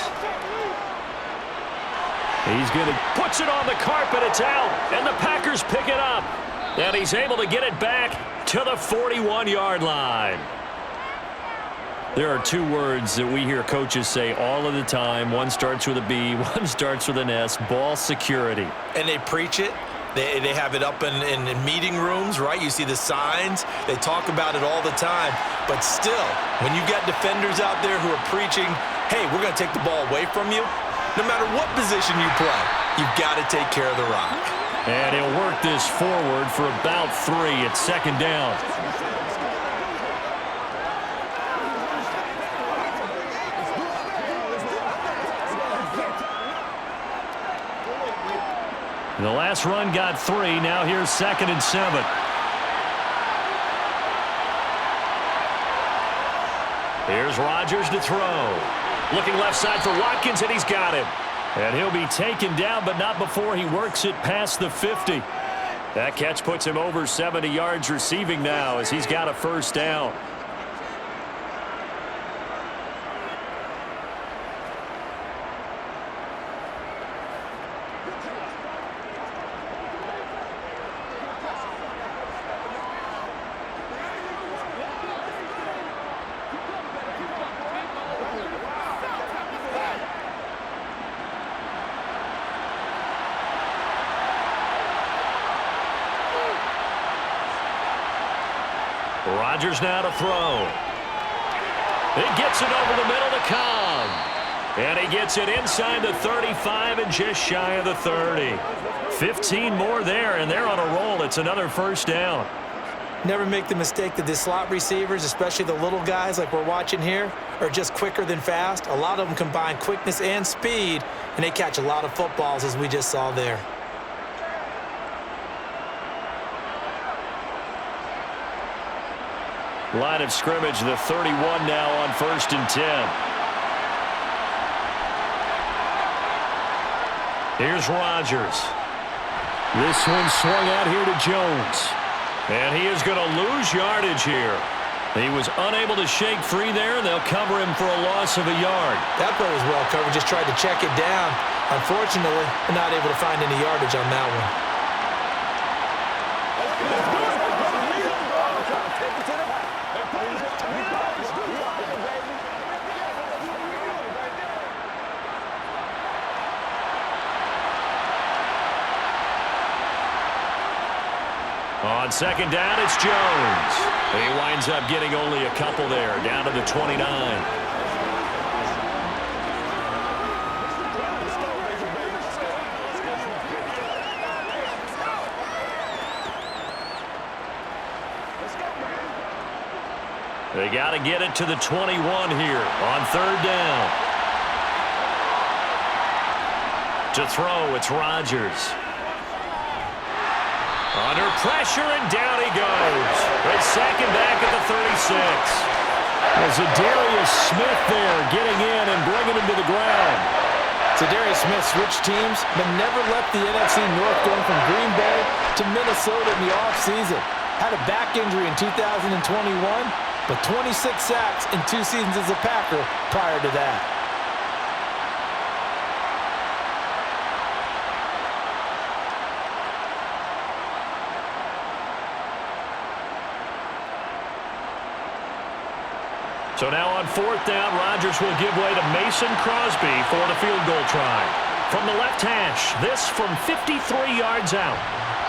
He's going to puts it on the carpet. It's out, and the Packers pick it up. And he's able to get it back to the 41-yard line. There are 2 words that we hear coaches say all of the time. One starts with a B, one starts with an S, ball security. And they preach it. They have it up in meeting rooms, right? You see the signs. They talk about it all the time. But still, when you got defenders out there who are preaching, hey, we're going to take the ball away from you, no matter what position you play, you've got to take care of the rock. And he'll work this forward for about 3 at 2nd down. The last run got 3. Now here's 2nd and 7. Here's Rodgers to throw. Looking left side for Watkins, and he's got him. And he'll be taken down, but not before he works it past the 50. That catch puts him over 70 yards receiving now as he's got a first down. Rodgers now to throw. He gets it over the middle to Cobb. And he gets it inside the 35 and just shy of the 30. 15 more there, and they're on a roll. It's another first down. Never make the mistake that the slot receivers, especially the little guys like we're watching here, are just quicker than fast. A lot of them combine quickness and speed, and they catch a lot of footballs, as we just saw there. Line of scrimmage, the 31 now on 1st and 10. Here's Rodgers. This one swung out here to Jones. And he is going to lose yardage here. He was unable to shake free there, and they'll cover him for a loss of a yard. That play was well covered, just tried to check it down. Unfortunately, not able to find any yardage on that one. On 2nd down, it's Jones. He winds up getting only a couple there, down to the 29. They got to get it to the 21 here on 3rd down. To throw, it's Rodgers. Under pressure, and down he goes. It's 2nd back at the 36. There's a Darius Smith there getting in and bringing him to the ground. So Darius Smith switched teams, but never left the NFC North, going from Green Bay to Minnesota in the offseason. Had a back injury in 2021, but 26 sacks in 2 seasons as a Packer prior to that. So now on 4th down, Rodgers will give way to Mason Crosby for the field goal try. From the left hash, this from 53 yards out.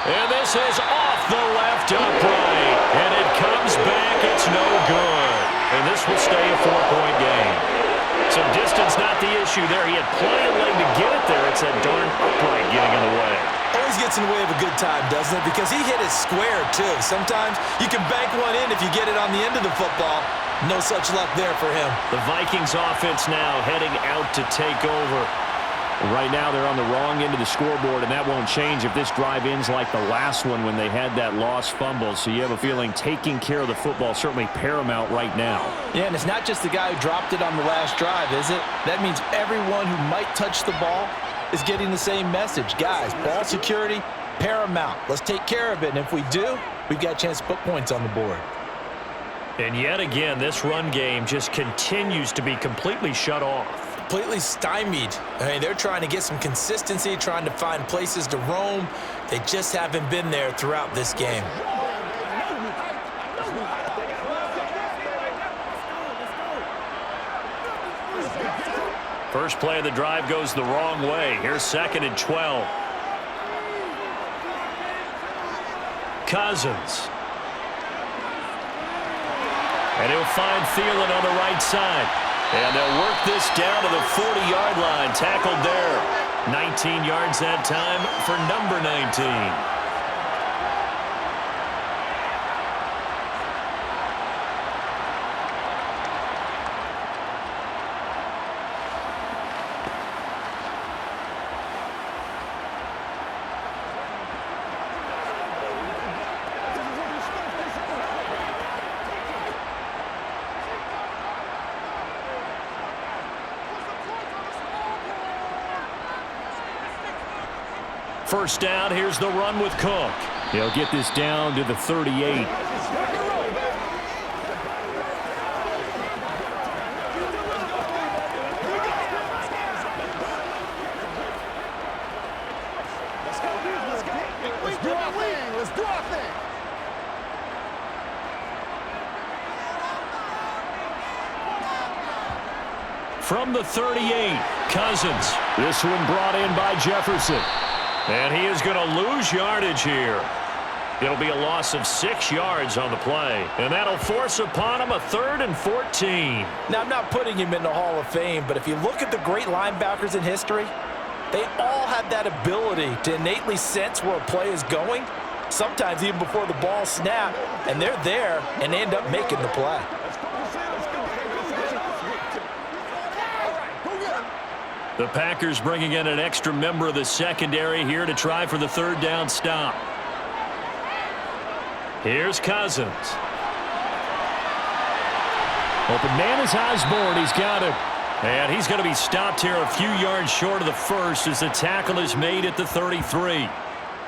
And this is off the left upright. And it comes back, it's no good. And this will stay a 4-point game. So distance not the issue there. He had plenty of leg to get it there. It's that darn upright getting in the way. Always gets in the way of a good time, doesn't it? Because he hit it square, too. Sometimes you can bank one in if you get it on the end of the football. No such luck there for him. The Vikings offense now heading out to take over. Right now they're on the wrong end of the scoreboard, and that won't change if this drive ends like the last one when they had that lost fumble. So you have a feeling taking care of the football certainly paramount right now. Yeah, and it's not just the guy who dropped it on the last drive, is it? That means everyone who might touch the ball is getting the same message. Guys, ball security, paramount. Let's take care of it, and if we do, we've got a chance to put points on the board. And yet again, this run game just continues to be completely shut off. Completely stymied. I mean, they're trying to get some consistency, trying to find places to roam. They just haven't been there throughout this game. First play of the drive goes the wrong way. Here's 2nd and 12. Cousins. And he'll find Thielen on the right side. And they'll work this down to the 40-yard line. Tackled there. 19 yards that time for number 19. First down, here's the run with Cook. He'll get this down to the 38. Let's do our thing. Let's do our thing. From the 38, Cousins. This one brought in by Jefferson. And he is going to lose yardage here. It'll be a loss of 6 yards on the play. And that'll force upon him a 3rd and 14. Now, I'm not putting him in the Hall of Fame, but if you look at the great linebackers in history, they all have that ability to innately sense where a play is going, sometimes even before the ball snapped, and they're there and they end up making the play. The Packers bringing in an extra member of the secondary here to try for the third down stop. Here's Cousins. Open man is Osborne. He's got it. And he's going to be stopped here a few yards short of the first as the tackle is made at the 33.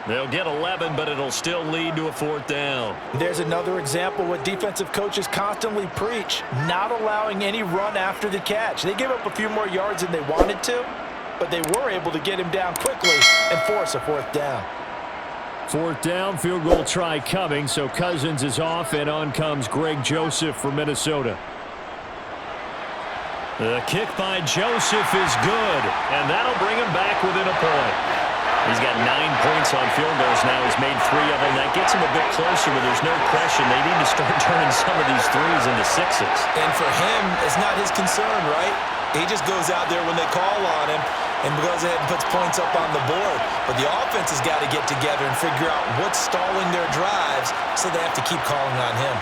They'll get 11, but it'll still lead to a fourth down. There's another example what defensive coaches constantly preach, not allowing any run after the catch. They gave up a few more yards than they wanted to, but they were able to get him down quickly and force a fourth down. Fourth down, field goal try coming, so Cousins is off, and on comes Greg Joseph from Minnesota. The kick by Joseph is good, and that'll bring him back within a point. He's got 9 points on field goals now. He's made 3 of them. That gets him a bit closer, but there's no question they need to start turning some of these threes into sixes. And for him, it's not his concern, right? He just goes out there when they call on him and goes ahead and puts points up on the board. But the offense has got to get together and figure out what's stalling their drives, so they have to keep calling on him.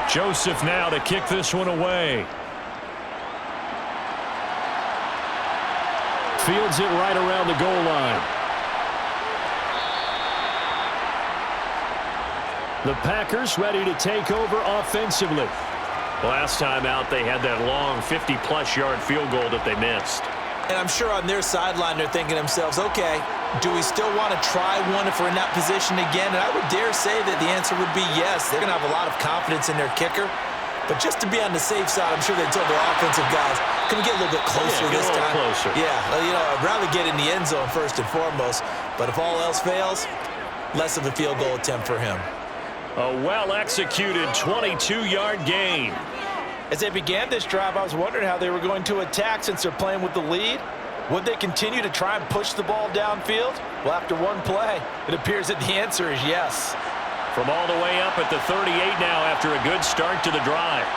Joseph now to kick this one away. Fields it right around the goal line. The Packers ready to take over offensively. Last time out, they had that long 50-plus yard field goal that they missed. And I'm sure on their sideline they're thinking to themselves, okay, do we still want to try one if we're in that position again? And I would dare say that the answer would be yes. They're going to have a lot of confidence in their kicker. But just to be on the safe side, I'm sure they told their offensive guys, can we get a little bit closer this time? Closer. Yeah, I'd rather get in the end zone first and foremost. But if all else fails, less of a field goal attempt for him. A well-executed 22-yard gain. As they began this drive, I was wondering how they were going to attack since they're playing with the lead. Would they continue to try and push the ball downfield? Well, after one play, it appears that the answer is yes. From all the way up at the 38 now after a good start to the drive.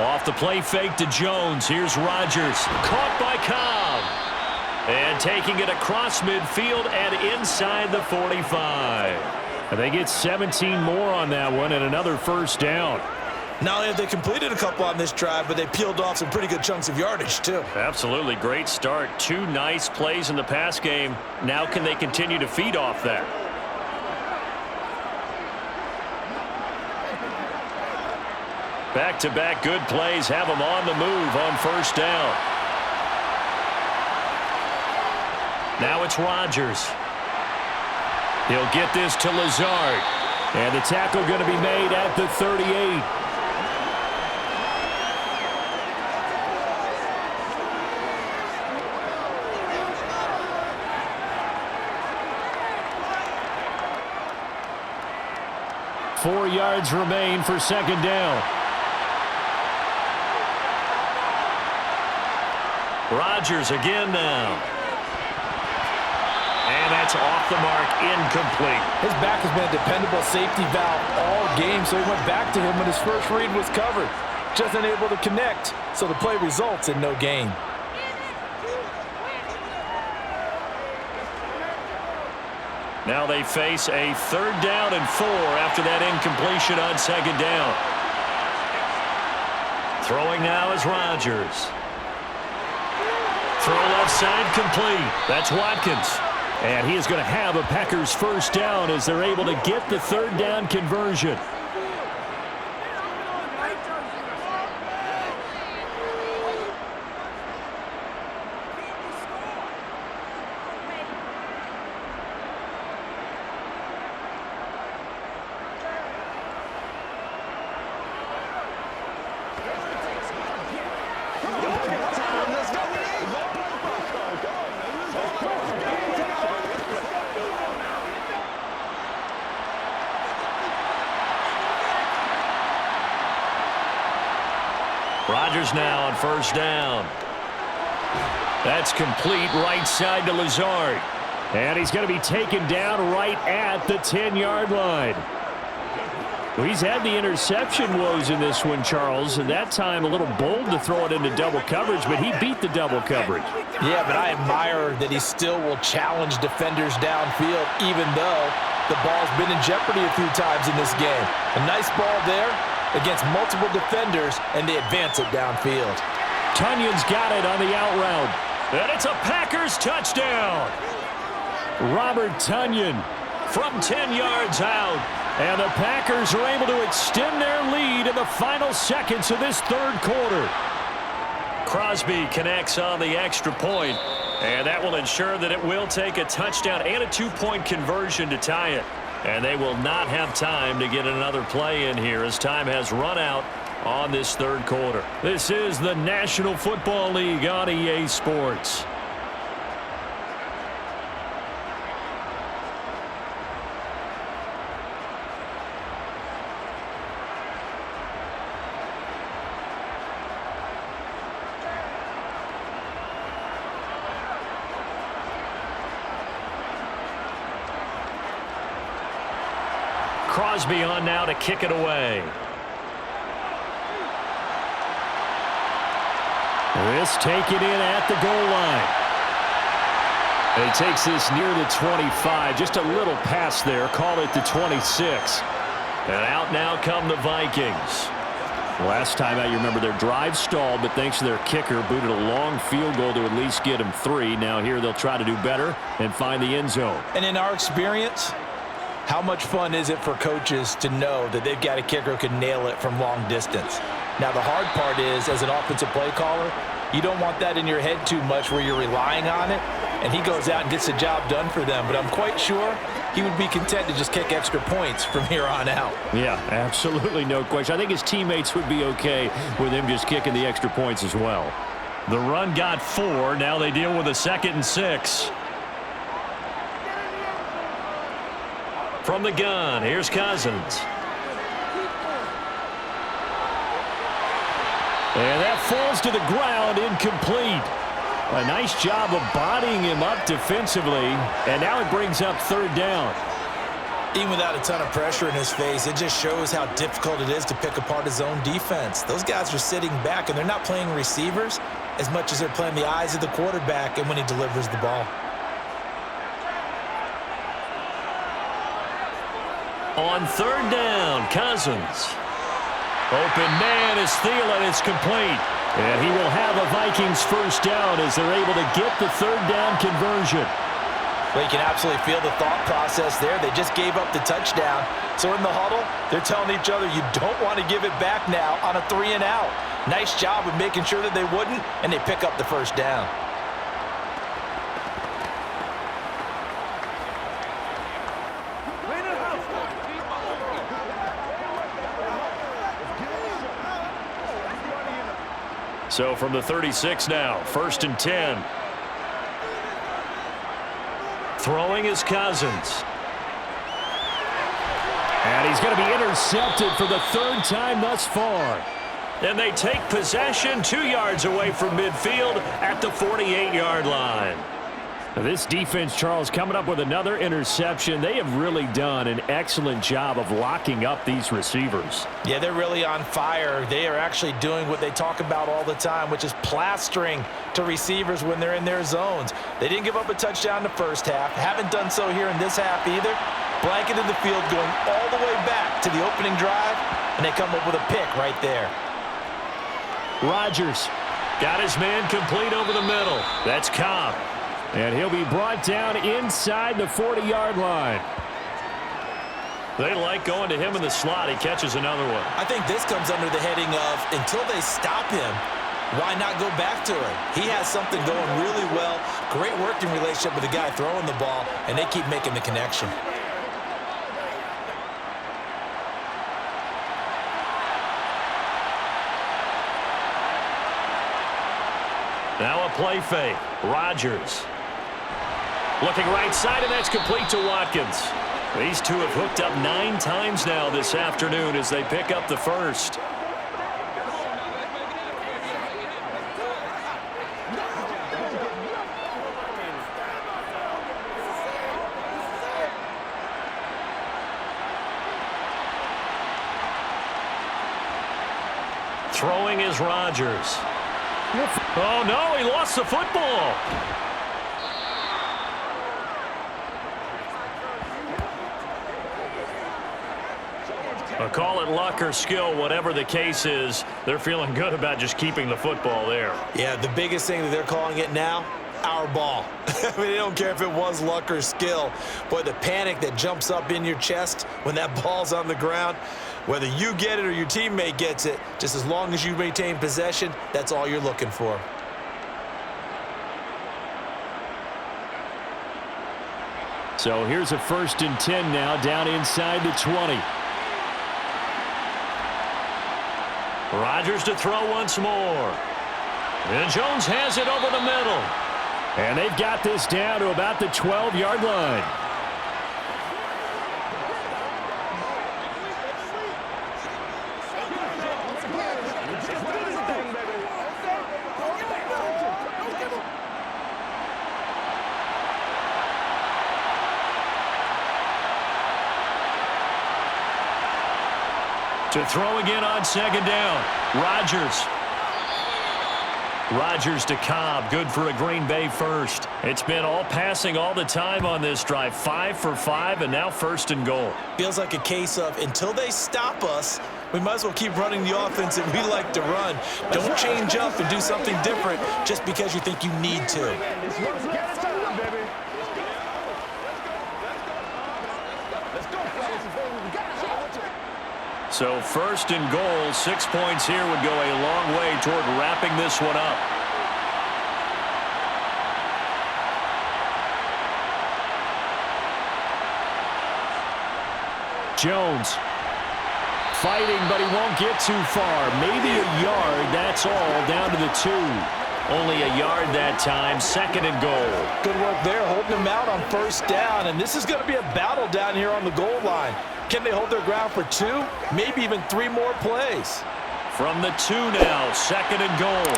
Off the play fake to Jones. Here's Rodgers. Caught by Cobb. And taking it across midfield and inside the 45. And they get 17 more on that one and another first down. Not only have they completed a couple on this drive, but they peeled off some pretty good chunks of yardage, too. Absolutely. Great start. 2 nice plays in the pass game. Now can they continue to feed off that? Back-to-back good plays have them on the move on first down. Now it's Rodgers. He'll get this to Lazard. And the tackle going to be made at the 38. Four yards remain for second down. Rodgers again now. And that's off the mark, incomplete. His back has been a dependable safety valve all game, so he went back to him when his first read was covered. Just unable to connect, so the play results in no gain. Now they face a 3rd down and 4 after that incompletion on second down. Throwing now is Rodgers. Throw left side complete. That's Watkins. And he is going to have a Packers first down as they're able to get the 3rd down conversion. Rodgers now on first down. That's complete right side to Lazard. And he's going to be taken down right at the 10-yard line. Well, he's had the interception woes in this one, Charles, and that time a little bold to throw it into double coverage, but he beat the double coverage. Yeah, but I admire that he still will challenge defenders downfield, even though the ball's been in jeopardy a few times in this game. A nice ball there against multiple defenders, and they advance it downfield. Tunyon's got it on the out route, and it's a Packers touchdown. Robert Tonyan from 10 yards out. And the Packers are able to extend their lead in the final seconds of this third quarter. Crosby connects on the extra point, and that will ensure that it will take a touchdown and a 2-point conversion to tie it. And they will not have time to get another play in here as time has run out on this third quarter. This is the National Football League on EA Sports. Crosby on now to kick it away. This taken in at the goal line. And he takes this near the 25. Just a little pass there. Call it the 26. And out now come the Vikings. Last time out, you remember their drive stalled, but thanks to their kicker, booted a long field goal to at least get them 3. Now here they'll try to do better and find the end zone. And in our experience, how much fun is it for coaches to know that they've got a kicker who can nail it from long distance? Now, the hard part is, as an offensive play caller, you don't want that in your head too much where you're relying on it, and he goes out and gets the job done for them. But I'm quite sure he would be content to just kick extra points from here on out. Yeah, absolutely no question. I think his teammates would be okay with him just kicking the extra points as well. The run got 4. Now they deal with a 2nd and 6. From the gun, here's Cousins. And that falls to the ground, incomplete. A nice job of bodying him up defensively, and now it brings up 3rd down. Even without a ton of pressure in his face, it just shows how difficult it is to pick apart his own defense. Those guys are sitting back, and they're not playing receivers as much as they're playing the eyes of the quarterback and when he delivers the ball. On 3rd down, Cousins. Open man is Thielen. It's complete. And he will have a Vikings 1st down as they're able to get the 3rd down conversion. Well, you can absolutely feel the thought process there. They just gave up the touchdown. So in the huddle, they're telling each other, you don't want to give it back now on a 3 and out. Nice job of making sure that they wouldn't, and they pick up the 1st down. So from the 36 now, 1st and 10. Throwing is Cousins. And he's going to be intercepted for the 3rd time thus far. And they take possession 2 yards away from midfield at the 48-yard line. This defense, Charles, coming up with another interception. They have really done an excellent job of locking up these receivers. Yeah, they're really on fire. They are actually doing what they talk about all the time, which is plastering to receivers when they're in their zones. They didn't give up a touchdown in the first half. Haven't done so here in this half either. Blanketed the field going all the way back to the opening drive, and they come up with a pick right there. Rodgers got his man complete over the middle. That's Cobb. And he'll be brought down inside the 40-yard line. They like going to him in the slot. He catches another one. I think this comes under the heading of, until they stop him, why not go back to him? He has something going really well. Great working relationship with the guy throwing the ball, and they keep making the connection. Now a play fake. Rodgers. Looking right side, and that's complete to Watkins. These two have hooked up 9 times now this afternoon as they pick up the 1st. Throwing is Rodgers. Oh, no, he lost the football. Call it luck or skill, whatever the case is, they're feeling good about just keeping the football there. Yeah, the biggest thing that they're calling it now, our ball. I mean, they don't care if it was luck or skill. Boy, the panic that jumps up in your chest when that ball's on the ground, whether you get it or your teammate gets it, just as long as you maintain possession, that's all you're looking for. So here's a 1st and 10 now, down inside the 20. Rodgers to throw once more. And Jones has it over the middle. And they've got this down to about the 12-yard line. To throw again on 2nd down. Rodgers to Cobb. Good for a Green Bay first. It's been all passing all the time on this drive. 5 for 5, and now 1st and goal. Feels like a case of until they stop us, we might as well keep running the offense that we like to run. Don't change up and do something different just because you think you need to. So 1st and goal, 6 points here would go a long way toward wrapping this one up. Jones fighting, but he won't get too far. Maybe a yard, that's all, down to the 2. Only a yard that time, 2nd and goal. Good work there, holding them out on 1st down, and this is going to be a battle down here on the goal line. Can they hold their ground for 2, maybe even 3 more plays? From the 2 now, 2nd and goal.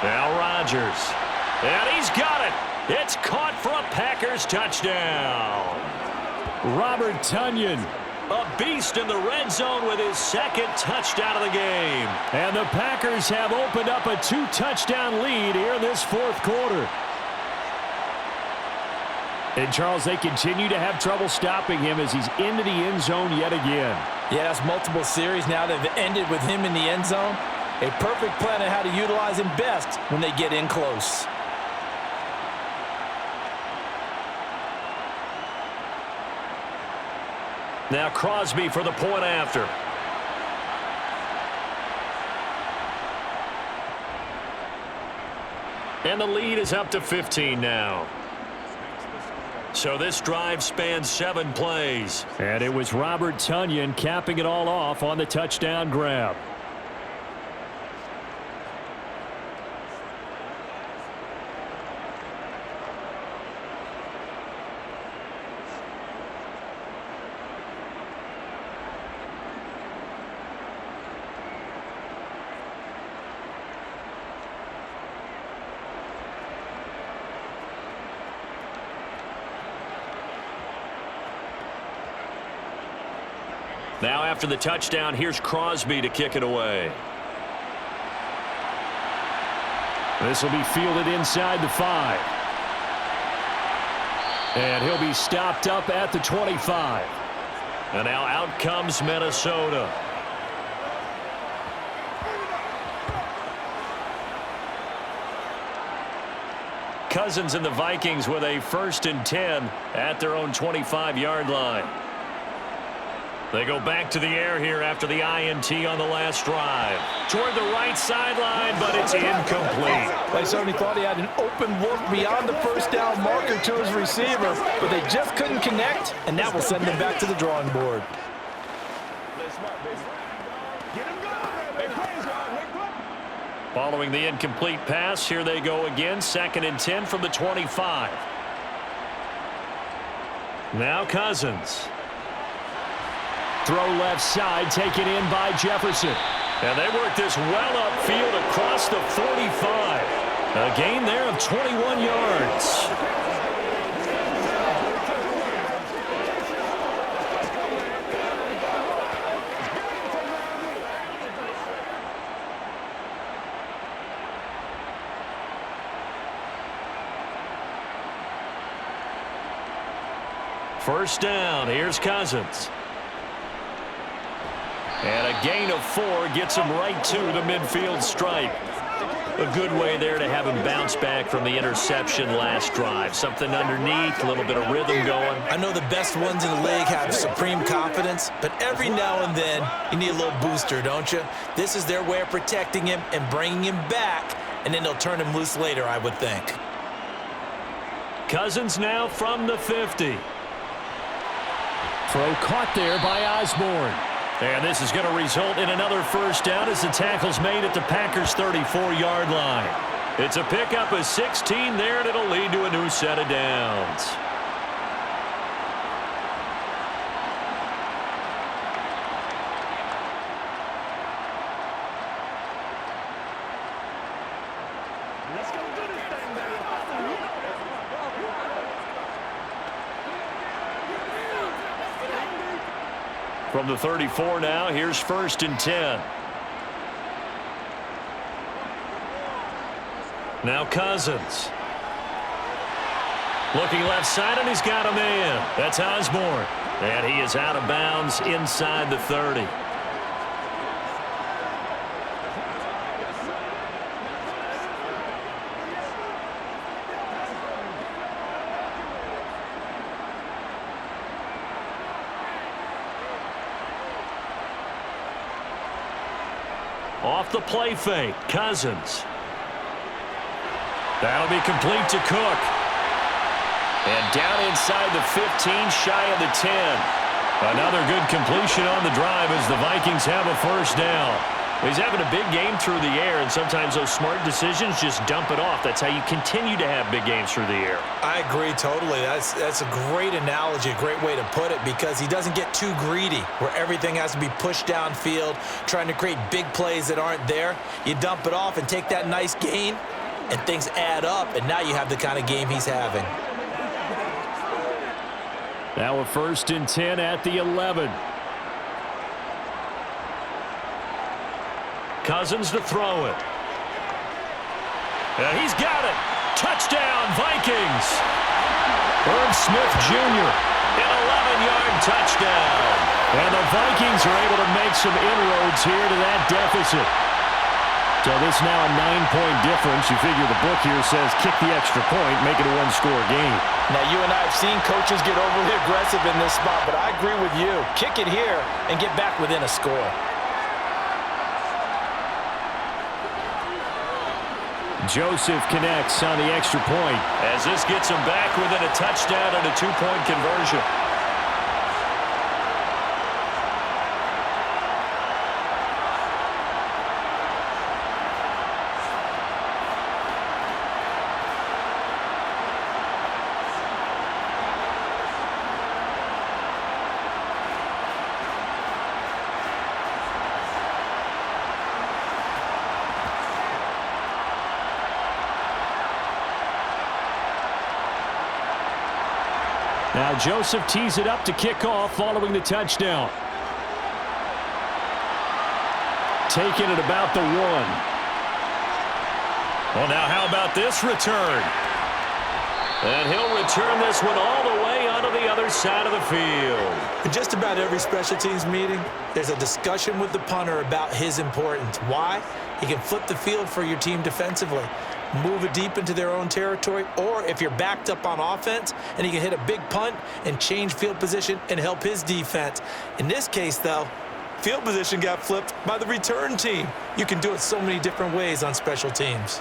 Now Rodgers. And he's got it. It's caught for a Packers touchdown. Robert Tonyan. A beast in the red zone with his 2nd touchdown of the game. And the Packers have opened up a 2-touchdown lead here in this 4th quarter. And, Charles, they continue to have trouble stopping him as he's into the end zone yet again. Yeah, that's multiple series now that have ended with him in the end zone. A perfect plan on how to utilize him best when they get in close. Now Crosby for the point after. And the lead is up to 15 now. So this drive spans 7 plays. And it was Robert Tonyan capping it all off on the touchdown grab. Now after the touchdown, here's Crosby to kick it away. This will be fielded inside the 5. And he'll be stopped up at the 25. And now out comes Minnesota. Cousins and the Vikings with a 1st and 10 at their own 25-yard line. They go back to the air here after the INT on the last drive. Toward the right sideline, but it's incomplete. They certainly thought he had an open look beyond the 1st down marker to his receiver, but they just couldn't connect, and that will send them back to the drawing board. Following the incomplete pass, here they go again. 2nd and 10 from the 25. Now Cousins. Throw left side, taken in by Jefferson. And they work this well upfield across the 45. A gain there of 21 yards. First down, here's Cousins. And a gain of 4 gets him right to the midfield stripe. A good way there to have him bounce back from the interception last drive. Something underneath, a little bit of rhythm going. I know the best ones in the league have supreme confidence, but every now and then you need a little booster, don't you? This is their way of protecting him and bringing him back, and then they'll turn him loose later, I would think. Cousins now from the 50. Throw caught there by Osborne. And this is going to result in another first down as the tackle's made at the Packers' 34-yard line. It's a pickup of 16 there, and it'll lead to a new set of downs. From the 34 now, here's 1st and 10. Now Cousins. Looking left side, and he's got a man. That's Osborne. And he is out of bounds inside the 30. Off the play fake, Cousins. That'll be complete to Cook. And down inside the 15, shy of the 10. Another good completion on the drive as the Vikings have a first down. He's having a big game through the air, and sometimes those smart decisions just dump it off. That's how you continue to have big games through the air. I agree totally. That's a great analogy, a great way to put it, because he doesn't get too greedy where everything has to be pushed downfield, trying to create big plays that aren't there. You dump it off and take that nice gain, and things add up, and now you have the kind of game he's having. Now a 1st and 10 at the 11. Cousins to throw it. And he's got it. Touchdown, Vikings. Irv Smith Jr. An 11-yard touchdown. And the Vikings are able to make some inroads here to that deficit. So this now a 9-point difference. You figure the book here says kick the extra point, make it a one-score game. Now, you and I have seen coaches get overly aggressive in this spot, but I agree with you. Kick it here and get back within a score. Joseph connects on the extra point. As this gets him back within a touchdown and a 2-point conversion. Now Joseph tees it up to kick off following the touchdown. Taking it about the 1. Well, now how about this return? And he'll return this one all the way onto the other side of the field. In just about every special teams meeting, there's a discussion with the punter about his importance. Why? He can flip the field for your team defensively, move it deep into their own territory, or if you're backed up on offense, and he can hit a big punt and change field position and help his defense. In this case, though, field position got flipped by the return team. You can do it so many different ways on special teams.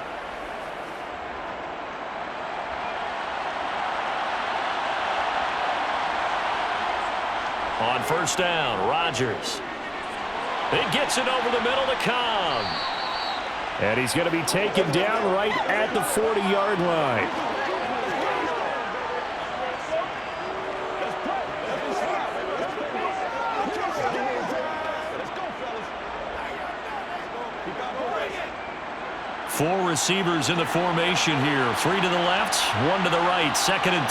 On first down, Rodgers. It gets it over the middle to Cobb. And he's going to be taken down right at the 40-yard line. Four receivers in the formation here. 3 to the left, 1 to the right, 2nd and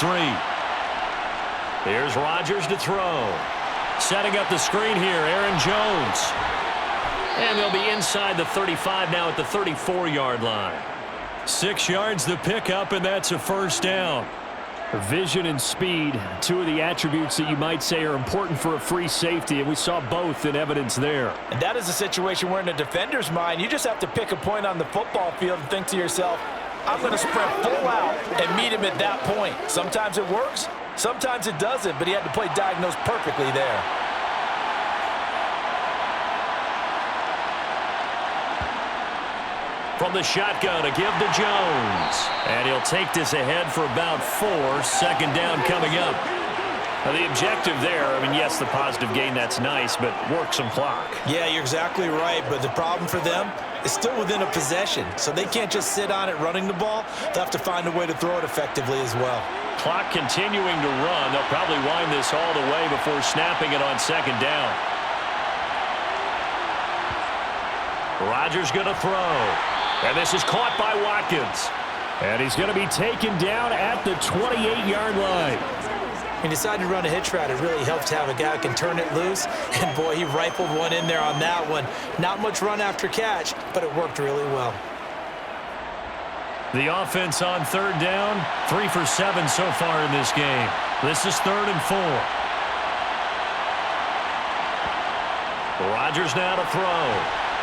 3. Here's Rodgers to throw. Setting up the screen here, Aaron Jones. And they'll be inside the 35 now at the 34-yard line. 6 yards the pickup, and that's a first down. Vision and speed, two of the attributes that you might say are important for a free safety, and we saw both in evidence there. And that is a situation where in a defender's mind, you just have to pick a point on the football field and think to yourself, I'm going to sprint full out and meet him at that point. Sometimes it works, sometimes it doesn't, but he had to play diagnose perfectly there. From the shotgun, a give to Jones. And he'll take this ahead for about 4. Second down coming up. Now the objective there, I mean, yes, the positive gain, that's nice, but work some clock. Yeah, you're exactly right, but the problem for them is still within a possession, so they can't just sit on it running the ball. They'll have to find a way to throw it effectively as well. Clock continuing to run. They'll probably wind this all the way before snapping it on second down. Rodgers going to throw. And this is caught by Watkins. And he's going to be taken down at the 28-yard line. He decided to run a hitch route. It really helps to have a guy who can turn it loose. And, boy, he rifled one in there on that one. Not much run after catch, but it worked really well. The offense on third down, 3 for 7 so far in this game. This is 3rd and 4. Rodgers now to throw.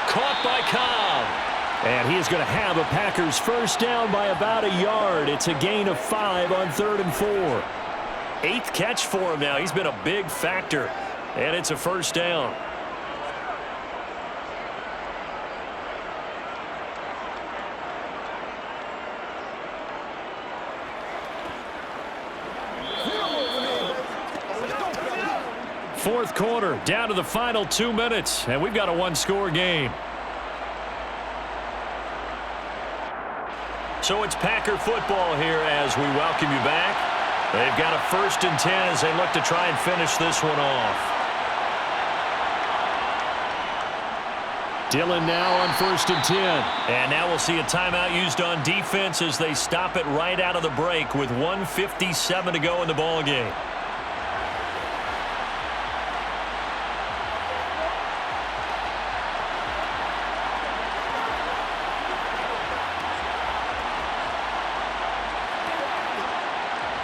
Caught by Cobb. And he is going to have a Packers first down by about a yard. It's a gain of 5 on 3rd and 4. 8th catch for him now. He's been a big factor. And it's a first down. Fourth quarter, down to the final 2 minutes. And we've got a one-score game. So it's Packer football here as we welcome you back. They've got a 1st and 10 as they look to try and finish this one off. Dillon now on 1st and 10. And now we'll see a timeout used on defense as they stop it right out of the break with 1:57 to go in the ball game.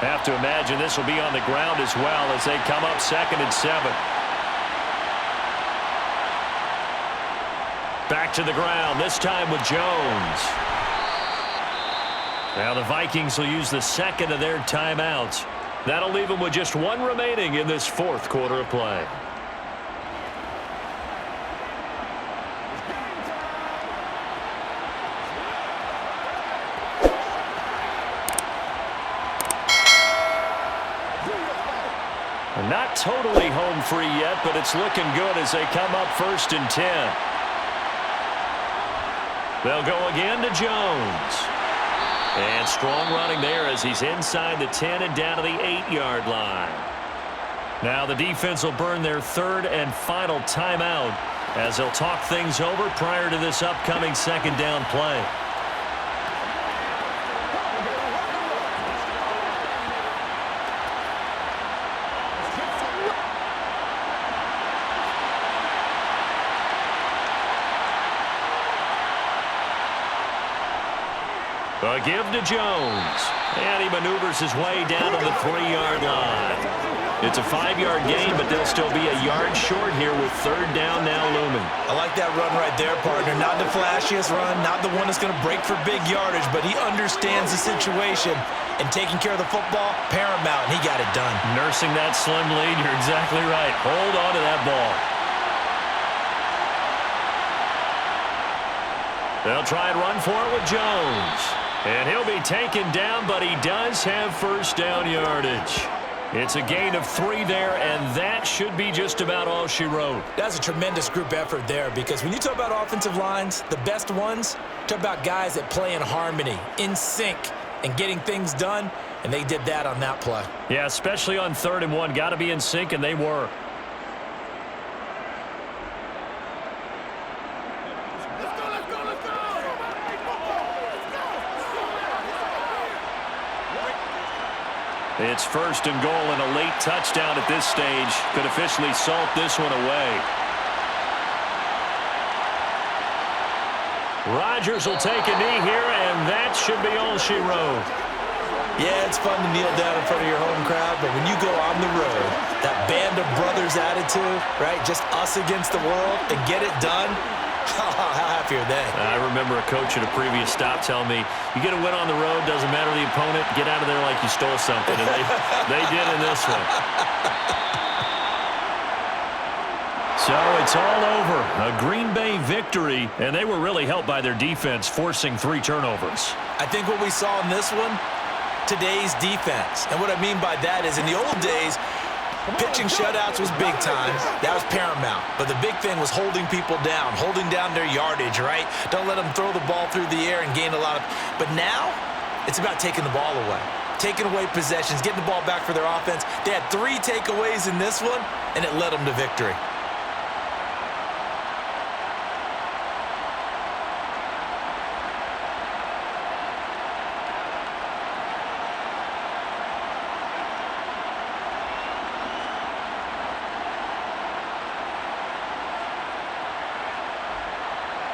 Have to imagine this will be on the ground as well as they come up 2nd and 7. Back to the ground, this time with Jones. Now the Vikings will use the 2nd of their timeouts. That'll leave them with just 1 remaining in this 4th quarter of play. Not totally home free yet, but it's looking good as they come up 1st and 10. They'll go again to Jones. And strong running there as he's inside the 10 and down to the 8-yard line. Now the defense will burn their 3rd and final timeout as they'll talk things over prior to this upcoming 2nd down play. A give to Jones. And he maneuvers his way down to the 3-yard line. It's a 5-yard gain, but they'll still be a yard short here with 3rd down now looming. I like that run right there, partner. Not the flashiest run, not the one that's going to break for big yardage, but he understands the situation, and taking care of the football, paramount, and he got it done. Nursing that slim lead, you're exactly right. Hold on to that ball. They'll try and run for it with Jones. And he'll be taken down, but he does have first down yardage. It's a gain of 3 there, and that should be just about all she wrote. That's a tremendous group effort there, because when you talk about offensive lines, the best ones, talk about guys that play in harmony, in sync, and getting things done, and they did that on that play. Yeah, especially on 3rd and 1. Got to be in sync, and they were. It's 1st and goal, and a late touchdown at this stage could officially salt this one away. Rodgers will take a knee here, and that should be all she wrote. Yeah, it's fun to kneel down in front of your home crowd, but when you go on the road, that band of brothers attitude, right? Just us against the world and get it done. How happy are they? I remember a coach at a previous stop telling me, you get a win on the road, doesn't matter the opponent, get out of there like you stole something. And they did in this one. So it's all over. A Green Bay victory, and they were really helped by their defense, forcing 3 turnovers. I think what we saw in this one, today's defense. And what I mean by that is in the old days, pitching shutouts was big time. That was paramount. But the big thing was holding people down, holding down their yardage, right? Don't let them throw the ball through the air and gain a lot of... But now, it's about taking the ball away. Taking away possessions, getting the ball back for their offense. They had 3 takeaways in this one, and it led them to victory.